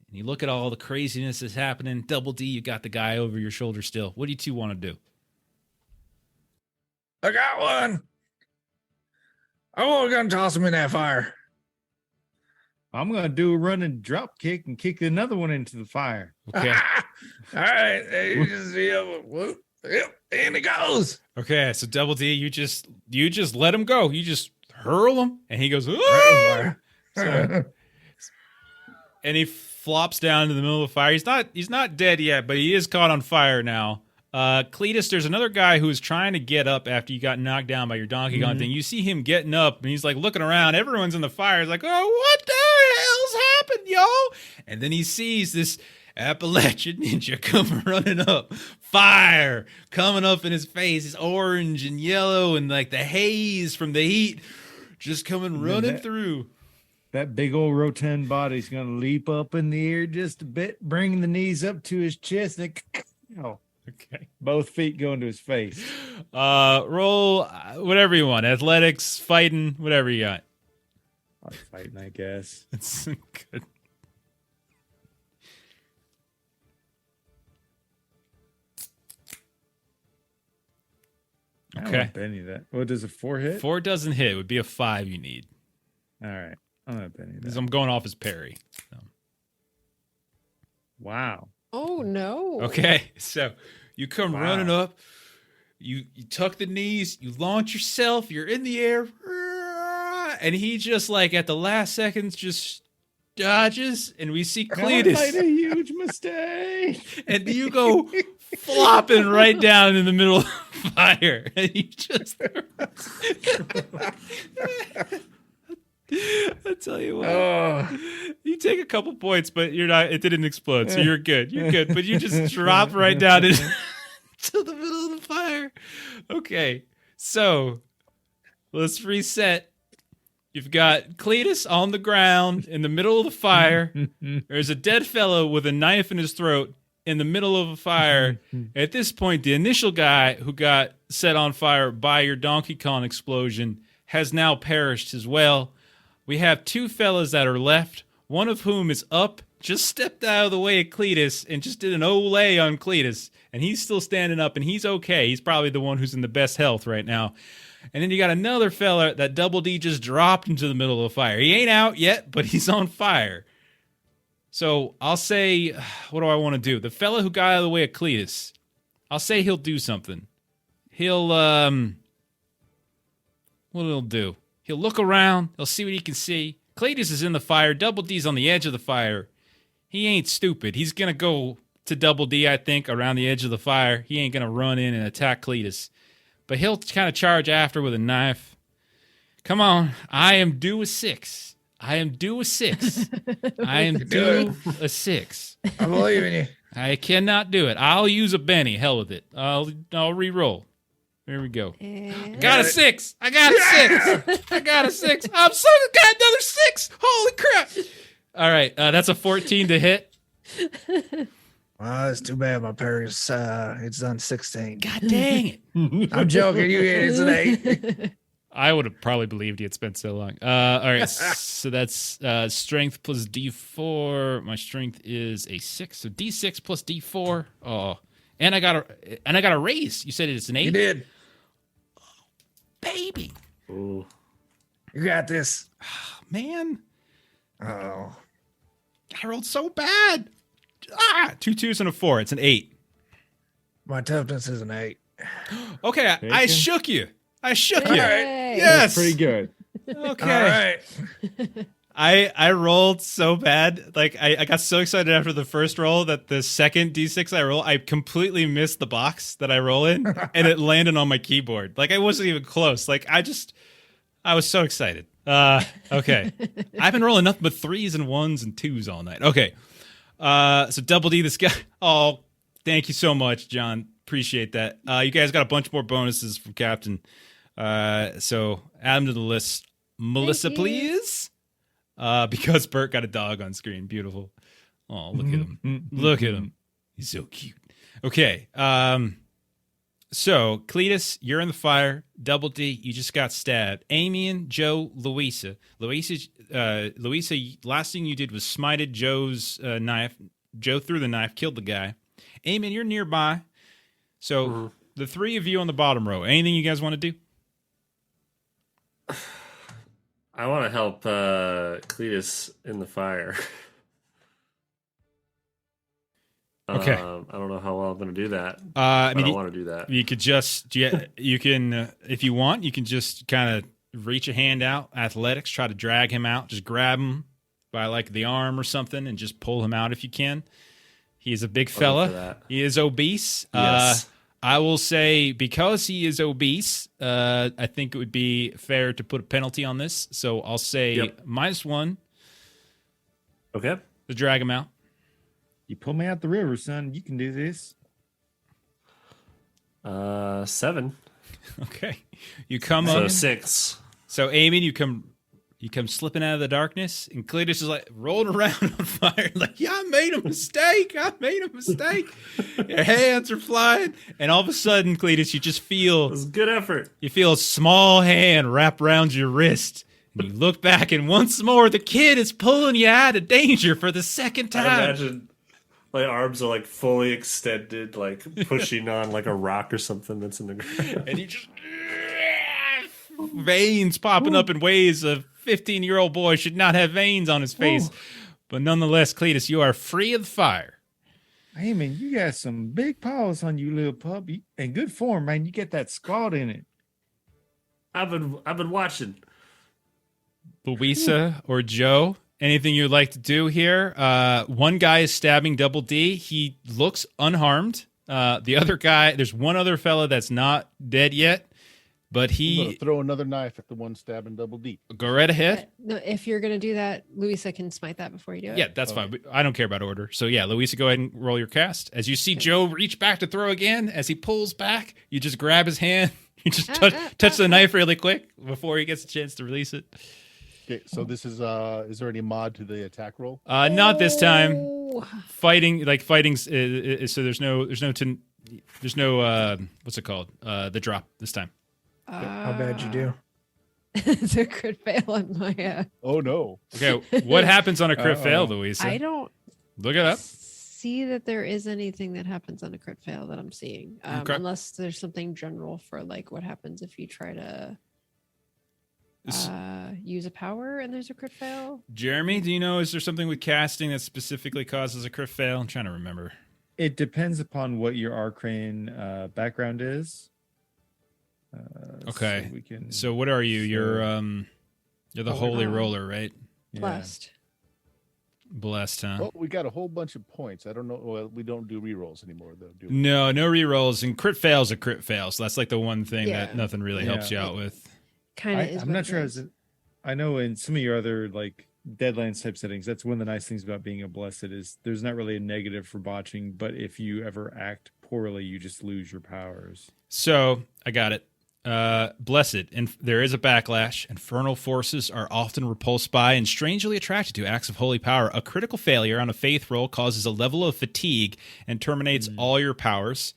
And you look at all the craziness that's happening. Double D, you got the guy over your shoulder still. What do you two want to do? I got one. I'm gonna toss him in that fire. I'm gonna do a running drop kick and kick another one into the fire. Okay. All right. You just, whoop, yep, and it goes. Okay, so Double D, you just let him go. You just hurl him, and he goes, "Ah!" Right in the fire. And he flops down into the middle of the fire. He's not dead yet, but he is caught on fire now. Cletus, there's another guy who is trying to get up after you got knocked down by your Donkey Kong thing. You see him getting up, and he's like looking around. Everyone's in the fire. He's like, "Oh, what the hell's happened, yo?" And then he sees this Appalachian ninja come running up. Fire coming up in his face. It's orange and yellow and like the haze from the heat just coming running through. That big old rotund body's gonna leap up in the air just a bit, bring the knees up to his chest, and Okay. both feet go into his face. Roll whatever you want. Athletics, fighting, whatever you got. Like fighting, I guess. It's good. I don't Okay. want any of that. What does a 4 hit? 4 doesn't hit. It would be a 5 you need. All right. I'm not any of Because that. I'm going off his parry. So. Wow. Oh no. Okay, so you come Wow. running up, you tuck the knees, you launch yourself, you're in the air, and he just like at the last seconds just dodges, and we see I made a Cletus, huge mistake. and you go flopping right down in the middle of the fire, and you just. I tell you what, Oh, you take a couple points, but you're not. It didn't explode, so you're good. You're good, but you just drop right down into the middle of the fire. Okay, so let's reset. You've got Cletus on the ground in the middle of the fire. There's a dead fellow with a knife in his throat in the middle of a fire. At this point, the initial guy who got set on fire by your Donkey Kong explosion has now perished as well. We have 2 fellas that are left, one of whom is up, just stepped out of the way of Cletus and just did an Olay on Cletus. And he's still standing up, and he's okay. He's probably the one who's in the best health right now. And then you got another fella that Double D just dropped into the middle of the fire. He ain't out yet, but he's on fire. So I'll say, what do I want to do? The fella who got out of the way of Cletus, I'll say he'll do something. He'll, what'll he'll do? He'll look around. He'll see what he can see. Cletus is in the fire. Double D's on the edge of the fire. He ain't stupid. He's going to go to Double D, I think, around the edge of the fire. He ain't going to run in and attack Cletus. But he'll kind of charge after with a knife. Come on. I am due a 6. I am due a 6. I am due a 6. I believe in you. I cannot do it. I'll use a Benny. Hell with it. I'll re-roll. There we go. And Got a 6. I got a 6. I got a 6. I'm so got another 6. Holy crap. All right. That's a 14 to hit. Well, that's too bad. My parents, it's done 16. God dang it. I'm joking. You hit it's an 8. I would have probably believed he had spent so long. All right. So that's strength plus D4. My strength is a 6. So D6 plus D4. Oh. And I got a raise. You said it's an 8? You did. Baby. Ooh. You got this. Man, Oh. I rolled so bad. 2 2s and a 4. It's an 8. My toughness is an 8. Okay, I Bacon. shook you. I shook you. Yay. Yes. That's pretty good. Okay. All right. I rolled so bad. Like I got so excited after the first roll that the second D6 I roll, I completely missed the box that I roll in and it landed on my keyboard. Like I wasn't even close. Like I was so excited. Okay. I've been rolling nothing but 3s and 1s and 2s all night. Okay. So Double D, this guy. Oh, thank you so much, John. Appreciate that. You guys got a bunch more bonuses from Captain. So add them to the list. Melissa, you. please. Because Bert got a dog on screen. Beautiful. Oh, look at him. Look at him. He's so cute. Okay. So Cletus, you're in the fire. Double D, you just got stabbed. Amian, Joe, Louisa. Louisa, last thing you did was smited Joe's knife. Joe threw the knife, killed the guy. Amian, you're nearby. So the three of you on the bottom row, anything you guys want to do? I want to help Cletus in the fire. Okay. I don't know how well I'm going to do that. I mean, I want to do that. you could just, you can, if you want, you can just kind of reach a hand out, athletics, try to drag him out, just grab him by like the arm or something and just pull him out if you can. He's a big I'll go for fella. that. He is obese. Yes. I will say because he is obese, I think it would be fair to put a penalty on this. So I'll say -1 Okay. to drag him out. You pull me out the river, son. You can do this. 7. Okay. You come So up. 6. So Amy, you come slipping out of the darkness, and Cletus is like rolling around on fire, like, yeah, I made a mistake. Your hands are flying, and all of a sudden, Cletus, you just It feel was good effort. a small hand wrap around your wrist. And you look back, and once more, the kid is pulling you out of danger for the second I time. imagine my arms are like fully extended, like pushing on like a rock or something that's in the ground. And you just veins popping up in ways a 15-year-old boy should not have veins on his face. But nonetheless, Cletus, you are free of the fire. Hey, man, you got some big paws on you, little pup. In good form, man. You get that scald in it. I've been watching. Louisa or Joe, anything you'd like to do here? One guy is stabbing Double D. He looks unharmed. The other guy, there's one other fella that's not dead yet, but I'm he gonna throw another knife at the one stabbing Double D. go right ahead. No, if you're gonna do that, Louisa can smite that before you do it. Yeah, that's fine. I don't care about order. So yeah, Louisa, go ahead and roll your cast. As you see Joe reach back to throw again, as he pulls back, you just grab his hand. You just touch the knife really quick before he gets a chance to release it. Okay, so this is there any mod to the attack roll? Not this time. Oh. Fighting. So there's no what's it called? The drop this time. How bad you do? It's a crit fail on my. Oh no. Okay, what happens on a crit fail, Louisa? I don't Look it up. see that there is anything that happens on a crit fail that I'm seeing, Okay. unless there's something general for like what happens if you try to use a power and there's a crit fail. Jeremy, do you know, is there something with casting that specifically causes a crit fail? I'm trying to remember. It depends upon what your arcane background is. Okay. So we can. So what are you? You're the holy Oh. roller, right? yeah. Blessed. Blessed, huh? Well, we got a whole bunch of points. I don't know. Well, we don't do rerolls anymore, though. Do we? No rerolls, and crit fails a crit fail. So that's like the one thing Yeah. that nothing really helps you out with. Kind of is. I'm what not it sure. is. I know in some of your other like Deadlands type settings, that's one of the nice things about being a blessed is there's not really a negative for botching, but if you ever act poorly, you just lose your powers. So I got it. Blessed, and there is a backlash. Infernal forces are often repulsed by and strangely attracted to acts of holy power. A critical failure on a faith roll causes a level of fatigue and terminates all your powers.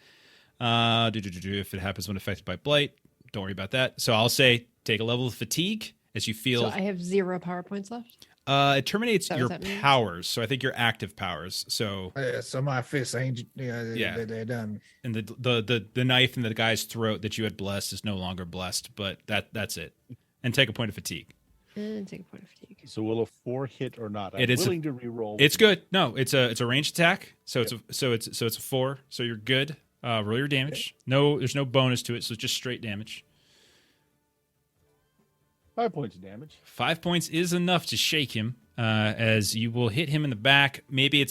If it happens when affected by blight, don't worry about that. So I'll say take a level of fatigue as you feel. So I have 0 power points left. It terminates Is that what your that means? powers. So I think your active powers. So Yeah, so my fists ain't. Yeah. They're done. and the knife in the guy's throat that you had blessed is no longer blessed. But that's it. And take a point of fatigue. And take a point of fatigue. So will a 4 hit or not? I'm It is willing to re-roll. It's good. No, it's a ranged attack. So it's a 4. So you're good. Roll your damage. No, there's no bonus to it. So it's just straight damage. 5 points of damage. 5 points is enough to shake him, as you will hit him in the back. Maybe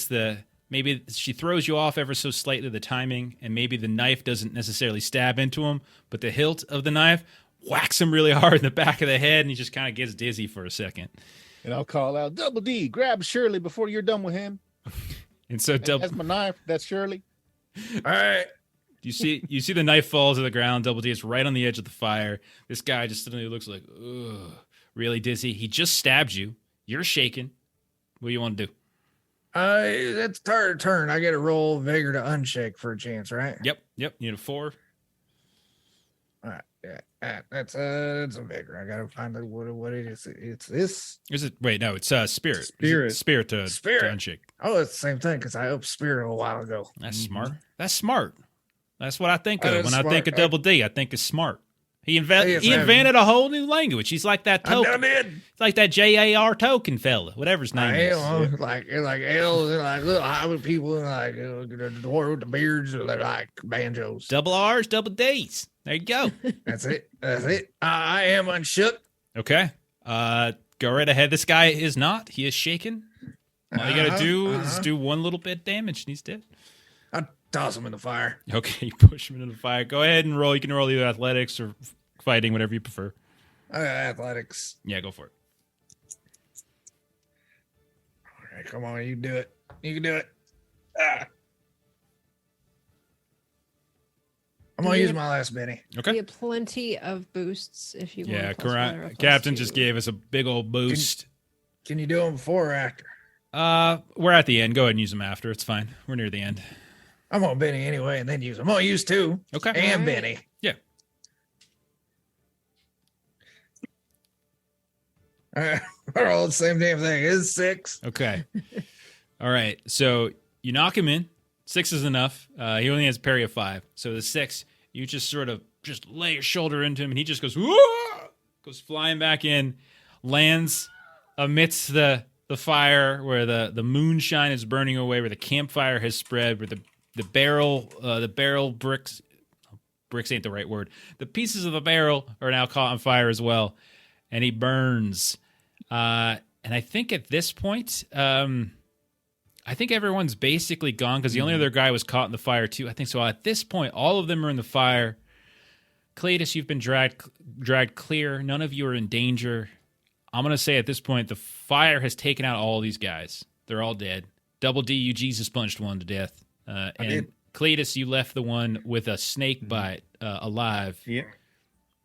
she throws you off ever so slightly, the timing, and maybe the knife doesn't necessarily stab into him, but the hilt of the knife whacks him really hard in the back of the head, and he just kind of gets dizzy for a second. And I'll call out, Double D, grab Shirley before you're done with him. And so That's my knife. That's Shirley. All right. you see the knife falls to the ground. Double D is right on the edge of the fire. This guy just suddenly looks like, ugh, really dizzy. He just stabbed you. You're shaking. What do you want to do? It's turn. I get to roll vigor to unshake for a chance, right? Yep. You need a 4. All right. Yeah. That's a vigor. I gotta find out what it is. It's this. Is it? Wait, no. It's spirit. Spirit. Spirit to unshake. Oh, it's the same thing because I upped spirit a while ago. That's smart. That's smart. That's what I think That of is when I think smart. of Double D. I think it's smart. He Yes, invented a whole new language. He's like that I token. done did. It's like that J.A.R. Token fella, whatever his name I is. am like elves and like little hobbit people and like the dwarf with the beards and they're like banjos. Double R's, double D's. There you go. That's it. I am unshook. Okay. Go right ahead. This guy is not. He is shaken. All you gotta do is do one little bit of damage and he's dead. I toss him in the fire. Okay, you push him into the fire. Go ahead and roll. You can roll either athletics or fighting, whatever you prefer. Athletics. Yeah, go for it. All right, come on, you can do it. You can do it. Ah. I'm gonna use my last Benny. Okay. We have plenty of boosts if you want. Yeah, a +1 or a correct. Captain +2. just gave us a big old boost. Can you do them before or after? We're at the end. Go ahead and use them after. It's fine. We're near the end. I'm gonna Benny anyway, and then use them. I'm gonna use 2 Okay. and All right. Benny. Yeah. All right, we're all the same damn thing. It's 6. Okay. All right. So you knock him in. 6 is enough. He only has a parry of 5. So the 6, you just sort of just lay your shoulder into him, and he just goes, "Whoa!" Goes flying back in, lands amidst the fire where the moonshine is burning away, where the campfire has spread, where the barrel bricks ain't the right word. The pieces of the barrel are now caught on fire as well, and he burns. And I think at this point, I think everyone's basically gone because the only other guy was caught in the fire too. I think so. At this point, all of them are in the fire. Cletus, you've been dragged clear. None of you are in danger. I'm gonna say at this point, the fire has taken out all these guys. They're all dead. Double D, you Jesus punched one to death, and did. Cletus, you left the one with a snake bite alive Yeah.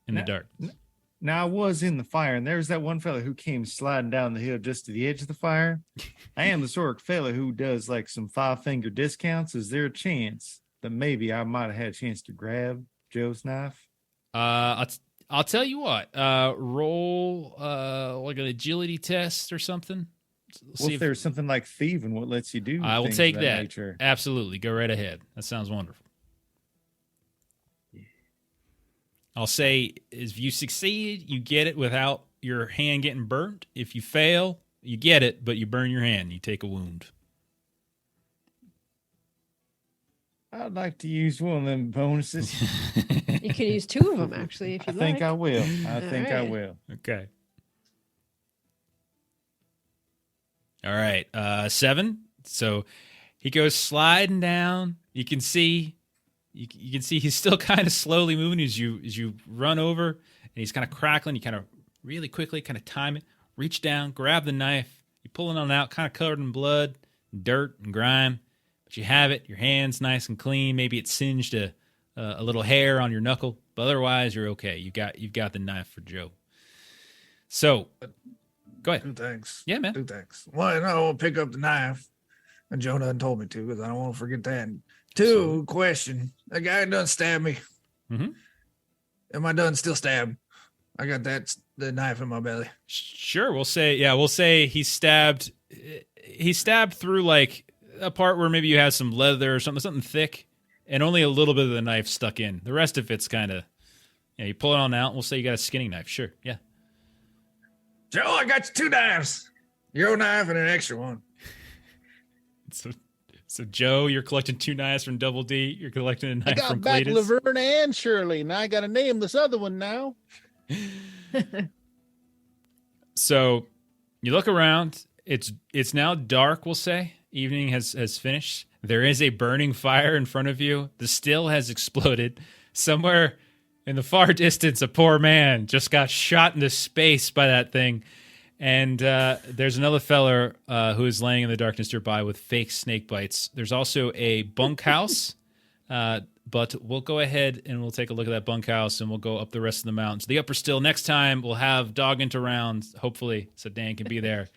in the dark. Now I was in the fire, and there was that one fella who came sliding down the hill just to the edge of the fire. I am the sort of fella who does like some 5-finger discounts. Is there a chance that maybe I might have had a chance to grab Joe's knife? I'll tell you what. Roll like an agility test or something. Well, if there's something like thieving, what lets you do? I will things take of that. nature. Absolutely, go right ahead. That sounds wonderful. I'll say if you succeed, you get it without your hand getting burnt. If you fail, you get it, but you burn your hand. You take a wound. I'd like to use one of them bonuses. You can use 2 of them actually if I you think like. I will. I think I right. will. Okay. All right. 7. So he goes sliding down. You can see he's still kind of slowly moving as you run over, and he's kind of crackling. You kind of really quickly kind of time it, reach down, grab the knife. You pull it on out, kind of covered in blood, dirt, and grime. But you have it. Your hand's nice and clean. Maybe it singed a little hair on your knuckle, but otherwise you're okay. You've got the knife for Joe. So, go ahead. 2 things. Yeah, man. 2 things. One, I want to pick up the knife, and Joe done told me to because I don't want to forget that. 2, question. That guy done stabbed me. Mhm. Am I done still stabbed? I got that the knife in my belly. Sure, we'll say he stabbed through like a part where maybe you have some leather or something thick, and only a little bit of the knife stuck in. The rest of it's kind of, you pull it on out, and we'll say you got a skinning knife. Sure, yeah. Joe, I got you 2 knives. Your knife and an extra one. So Joe, you're collecting 2 knives from Double D. You're collecting a knife I got from back Cletus. Laverne and Shirley. Now I got to name this other one now. So you look around. It's now dark, we'll say. Evening has finished. There is a burning fire in front of you. The still has exploded. Somewhere in the far distance, a poor man just got shot into space by that thing. And there's another feller who is laying in the darkness nearby with fake snake bites. There's also a bunkhouse. But we'll go ahead and we'll take a look at that bunkhouse, and we'll go up the rest of the mountains. The upper still, next time, we'll have Dog into round, hopefully, so Dan can be there.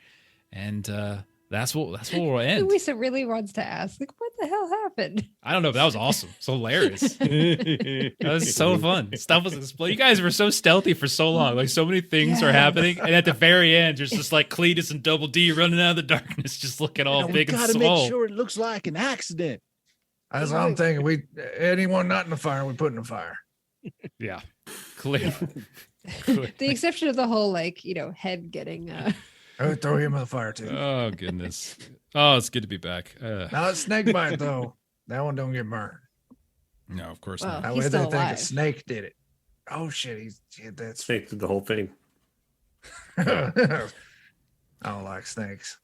And that's what we'll end. Louisa really wants to ask, like, what the hell happened? I don't know, but that was awesome. It's hilarious. That was so fun. Stuff was exploding. You guys were so stealthy for so long. Like, so many things are happening. And at the very end, there's just like Cletus and Double D running out of the darkness, just looking all big and We gotta swole. make sure it looks like an accident. That's what I'm thinking. Anyone not in the fire, we put in the fire. Yeah, clear. The exception of the whole, like, head getting. I would throw him in the fire too. Oh, goodness. Oh, it's good to be back. Now it's snake bite though. That one don't get burned. No, of course Well, not. That he's way they still think a alive. snake did it. Oh shit, that's Snake did the whole thing. I don't like snakes.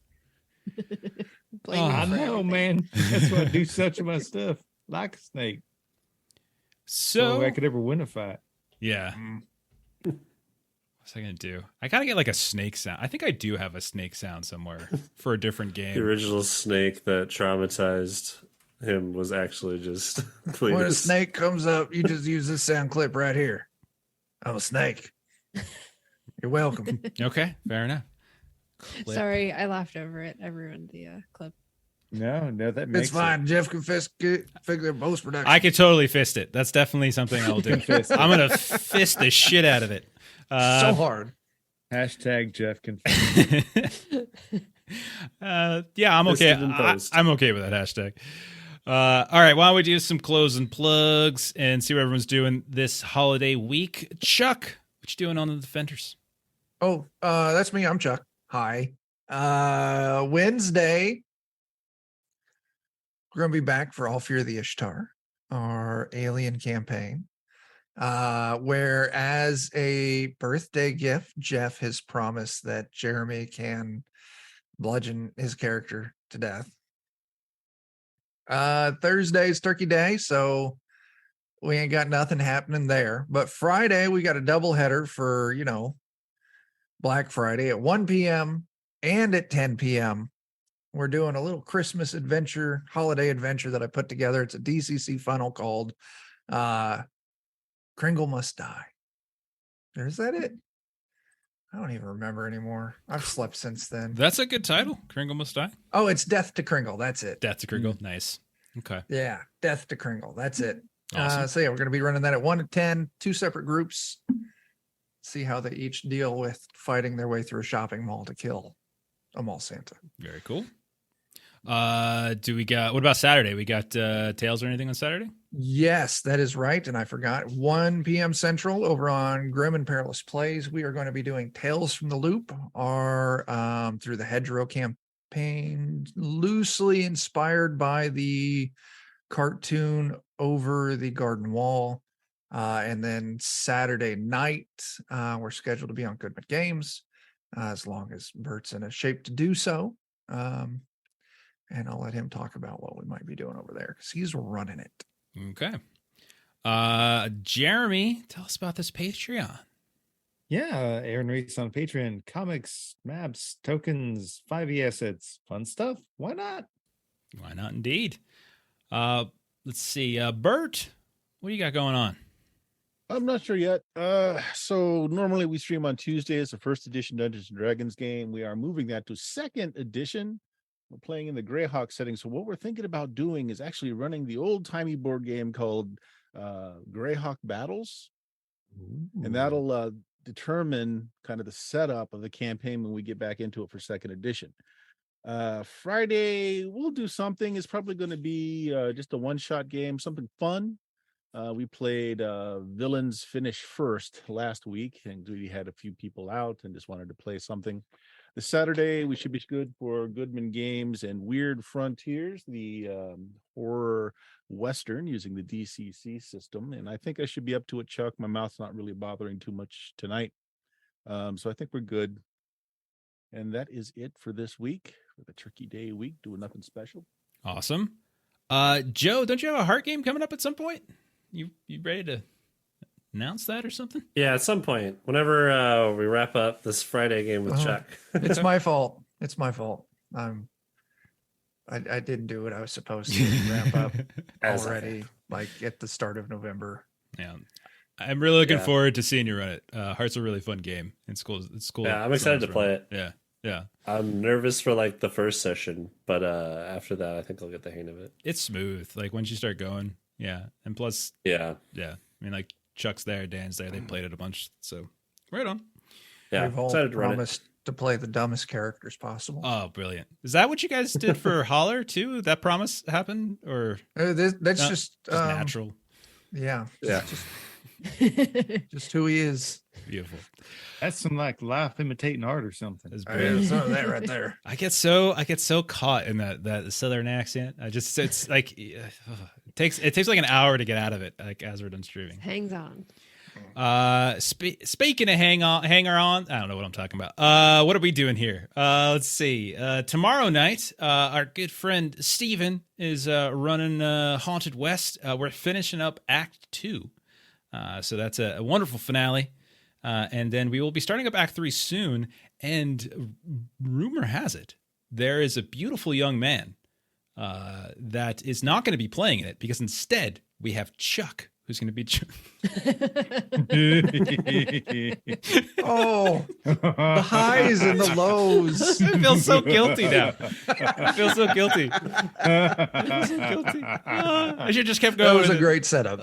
Blame I him for know, everything. man. That's why I do such of my stuff. Like a snake. So, I could ever win a fight. yeah. What's I going to do? I got to get like a snake sound. I think I do have a snake sound somewhere for a different The game. original snake that traumatized him was actually just When a Cletus. snake comes up, you just use this sound clip right here. I'm a snake. You're welcome. Okay, fair enough. Clip. Sorry, I laughed over it. I ruined the clip. No, that makes It's fine. Jeff can figure post production. I could totally fist it. That's definitely something I'll do. Fist it. I'm going to fist the shit out of it. so hard. Hashtag Jeff can. Yeah, I'm okay. Fisted in post. I'm okay with that hashtag. All right, why don't we do some closing plugs and see what everyone's doing this holiday week? Chuck, what you doing on the Defenders? Oh, that's me. I'm Chuck. Hi. Wednesday, we're going to be back for All Fear the Ishtar, our alien campaign, where as a birthday gift, Jeff has promised that Jeremy can bludgeon his character to death. Thursday's Turkey Day, so we ain't got nothing happening there. But Friday, we got a double header for, Black Friday at 1 p.m. and at 10 p.m. We're doing a little Christmas adventure, holiday adventure that I put together. It's a DCC funnel called Kringle Must Die. Is that it? I don't even remember anymore. I've slept since then. That's a good title. Kringle Must Die. Oh, it's Death to Kringle. That's it. Death to Kringle. Nice. Okay. Yeah, Death to Kringle. That's it. Awesome. So yeah, we're going to be running that at 1 to 10, 2 separate groups. See how they each deal with fighting their way through a shopping mall to kill a mall Santa. Very cool. What about Saturday? We got Tales or anything on Saturday? Yes, that is right. And I forgot 1 p.m. Central over on Grim and Perilous Plays. We are going to be doing Tales from the Loop, our through the Hedgerow campaign, loosely inspired by the cartoon Over the Garden Wall. And then Saturday night, we're scheduled to be on Goodman Games, as long as Bert's in a shape to do so. And I'll let him talk about what we might be doing over there because he's running it. Okay. Jeremy, tell us about this Patreon. Yeah, Aaron Reese on Patreon. Comics, maps, tokens, 5e assets, fun stuff. Why not? Why not indeed? Let's see. Bert, what do you got going on? I'm not sure yet. So normally we stream on Tuesdays, the first edition Dungeons and Dragons game. We are moving that to second edition. We're playing in the Greyhawk setting. So what we're thinking about doing is actually running the old-timey board game called Greyhawk Battles. And that'll determine kind of the setup of the campaign when we get back into it for second edition. Friday we'll do something. It's probably going to be just a one-shot game, something fun. We played Villains Finish First last week, and we had a few people out and just wanted to play something. This Saturday we should be good for Goodman Games and Weird Frontiers, the horror western using the DCC system, and I think I should be up to it, Chuck. My mouth's not really bothering too much tonight, so I think we're good. And that is it for this week, for the Turkey Day week. Doing nothing special. Awesome. Joe, don't you have a heart game coming up at some point? You ready to announce that or something? Yeah, at some point, whenever we wrap up this Friday game with Chuck. It's my fault. It's my fault. I didn't do what I was supposed to ramp up already, like at the start of November. Yeah. I'm really looking forward to seeing you run it. Heart's a really fun game. It's cool. Yeah, I'm excited to play it. Yeah. Yeah. I'm nervous for like the first session, but after that, I think I'll get the hang of it. It's smooth. Like once you start going. Yeah. And plus, yeah. I mean, like Chuck's there, Dan's there. They played it a bunch. So right on. Yeah. We've all promised to play the dumbest characters possible. Oh, brilliant. Is that what you guys did for Holler too? That promise happened or that's just natural? Yeah. Yeah. Just who he is. Beautiful. That's some like life imitating art or something. Some of that right there. I get so caught in that southern accent. It's like it takes like an hour to get out of it, like as we're done streaming. Hangs on. Speaking of hanger on, I don't know what I'm talking about. What are we doing here? Let's see. Tomorrow night, our good friend Steven is running Haunted West. We're finishing up Act 2. So that's a wonderful finale. And then we will be starting up Act 3 soon. And rumor has it, there is a beautiful young man that is not going to be playing in it because instead we have Chuck, who's going to be Oh, the highs and the lows. I feel so guilty now. I feel so guilty. I should just kept going. That was a great setup.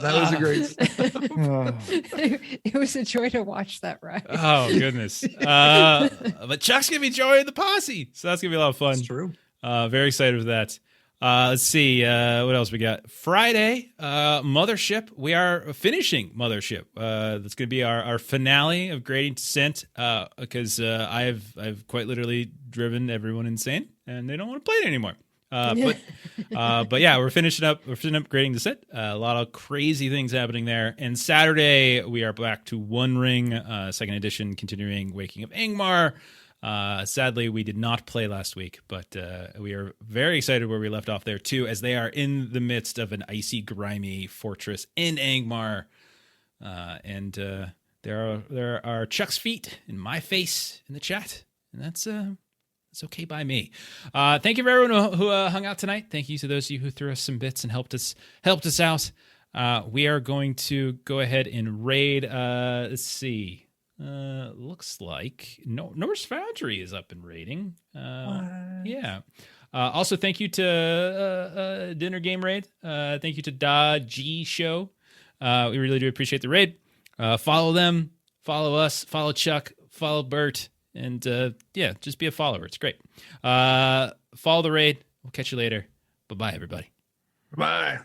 It was a joy to watch that ride. Oh, goodness. But Chuck's going to be joining the posse. So that's going to be a lot of fun. That's true. Very excited for that. Let's see what else we got. Friday, Mothership. We are finishing Mothership. That's going to be our finale of Gradient Descent because I've quite literally driven everyone insane and they don't want to play it anymore. But yeah, we're finishing up Gradient Descent. A lot of crazy things happening there. And Saturday we are back to One Ring, second edition, continuing Waking of Angmar. Sadly, we did not play last week, but we are very excited where we left off there too, as they are in the midst of an icy, grimy fortress in Angmar, and there are Chuck's feet and my face in the chat, and that's okay by me. Thank you for everyone who hung out tonight. Thank you to those of you who threw us some bits and helped us out. We are going to go ahead and raid. Let's see. Looks like Norse Foundry is up and raiding. Yeah. Also, thank you to Dinner Game Raid. Thank you to Da G Show. We really do appreciate the raid. Follow them, follow us, follow Chuck, follow Bert, and yeah, just be a follower. It's great. Follow the raid. We'll catch you later. Bye-bye, everybody. Bye.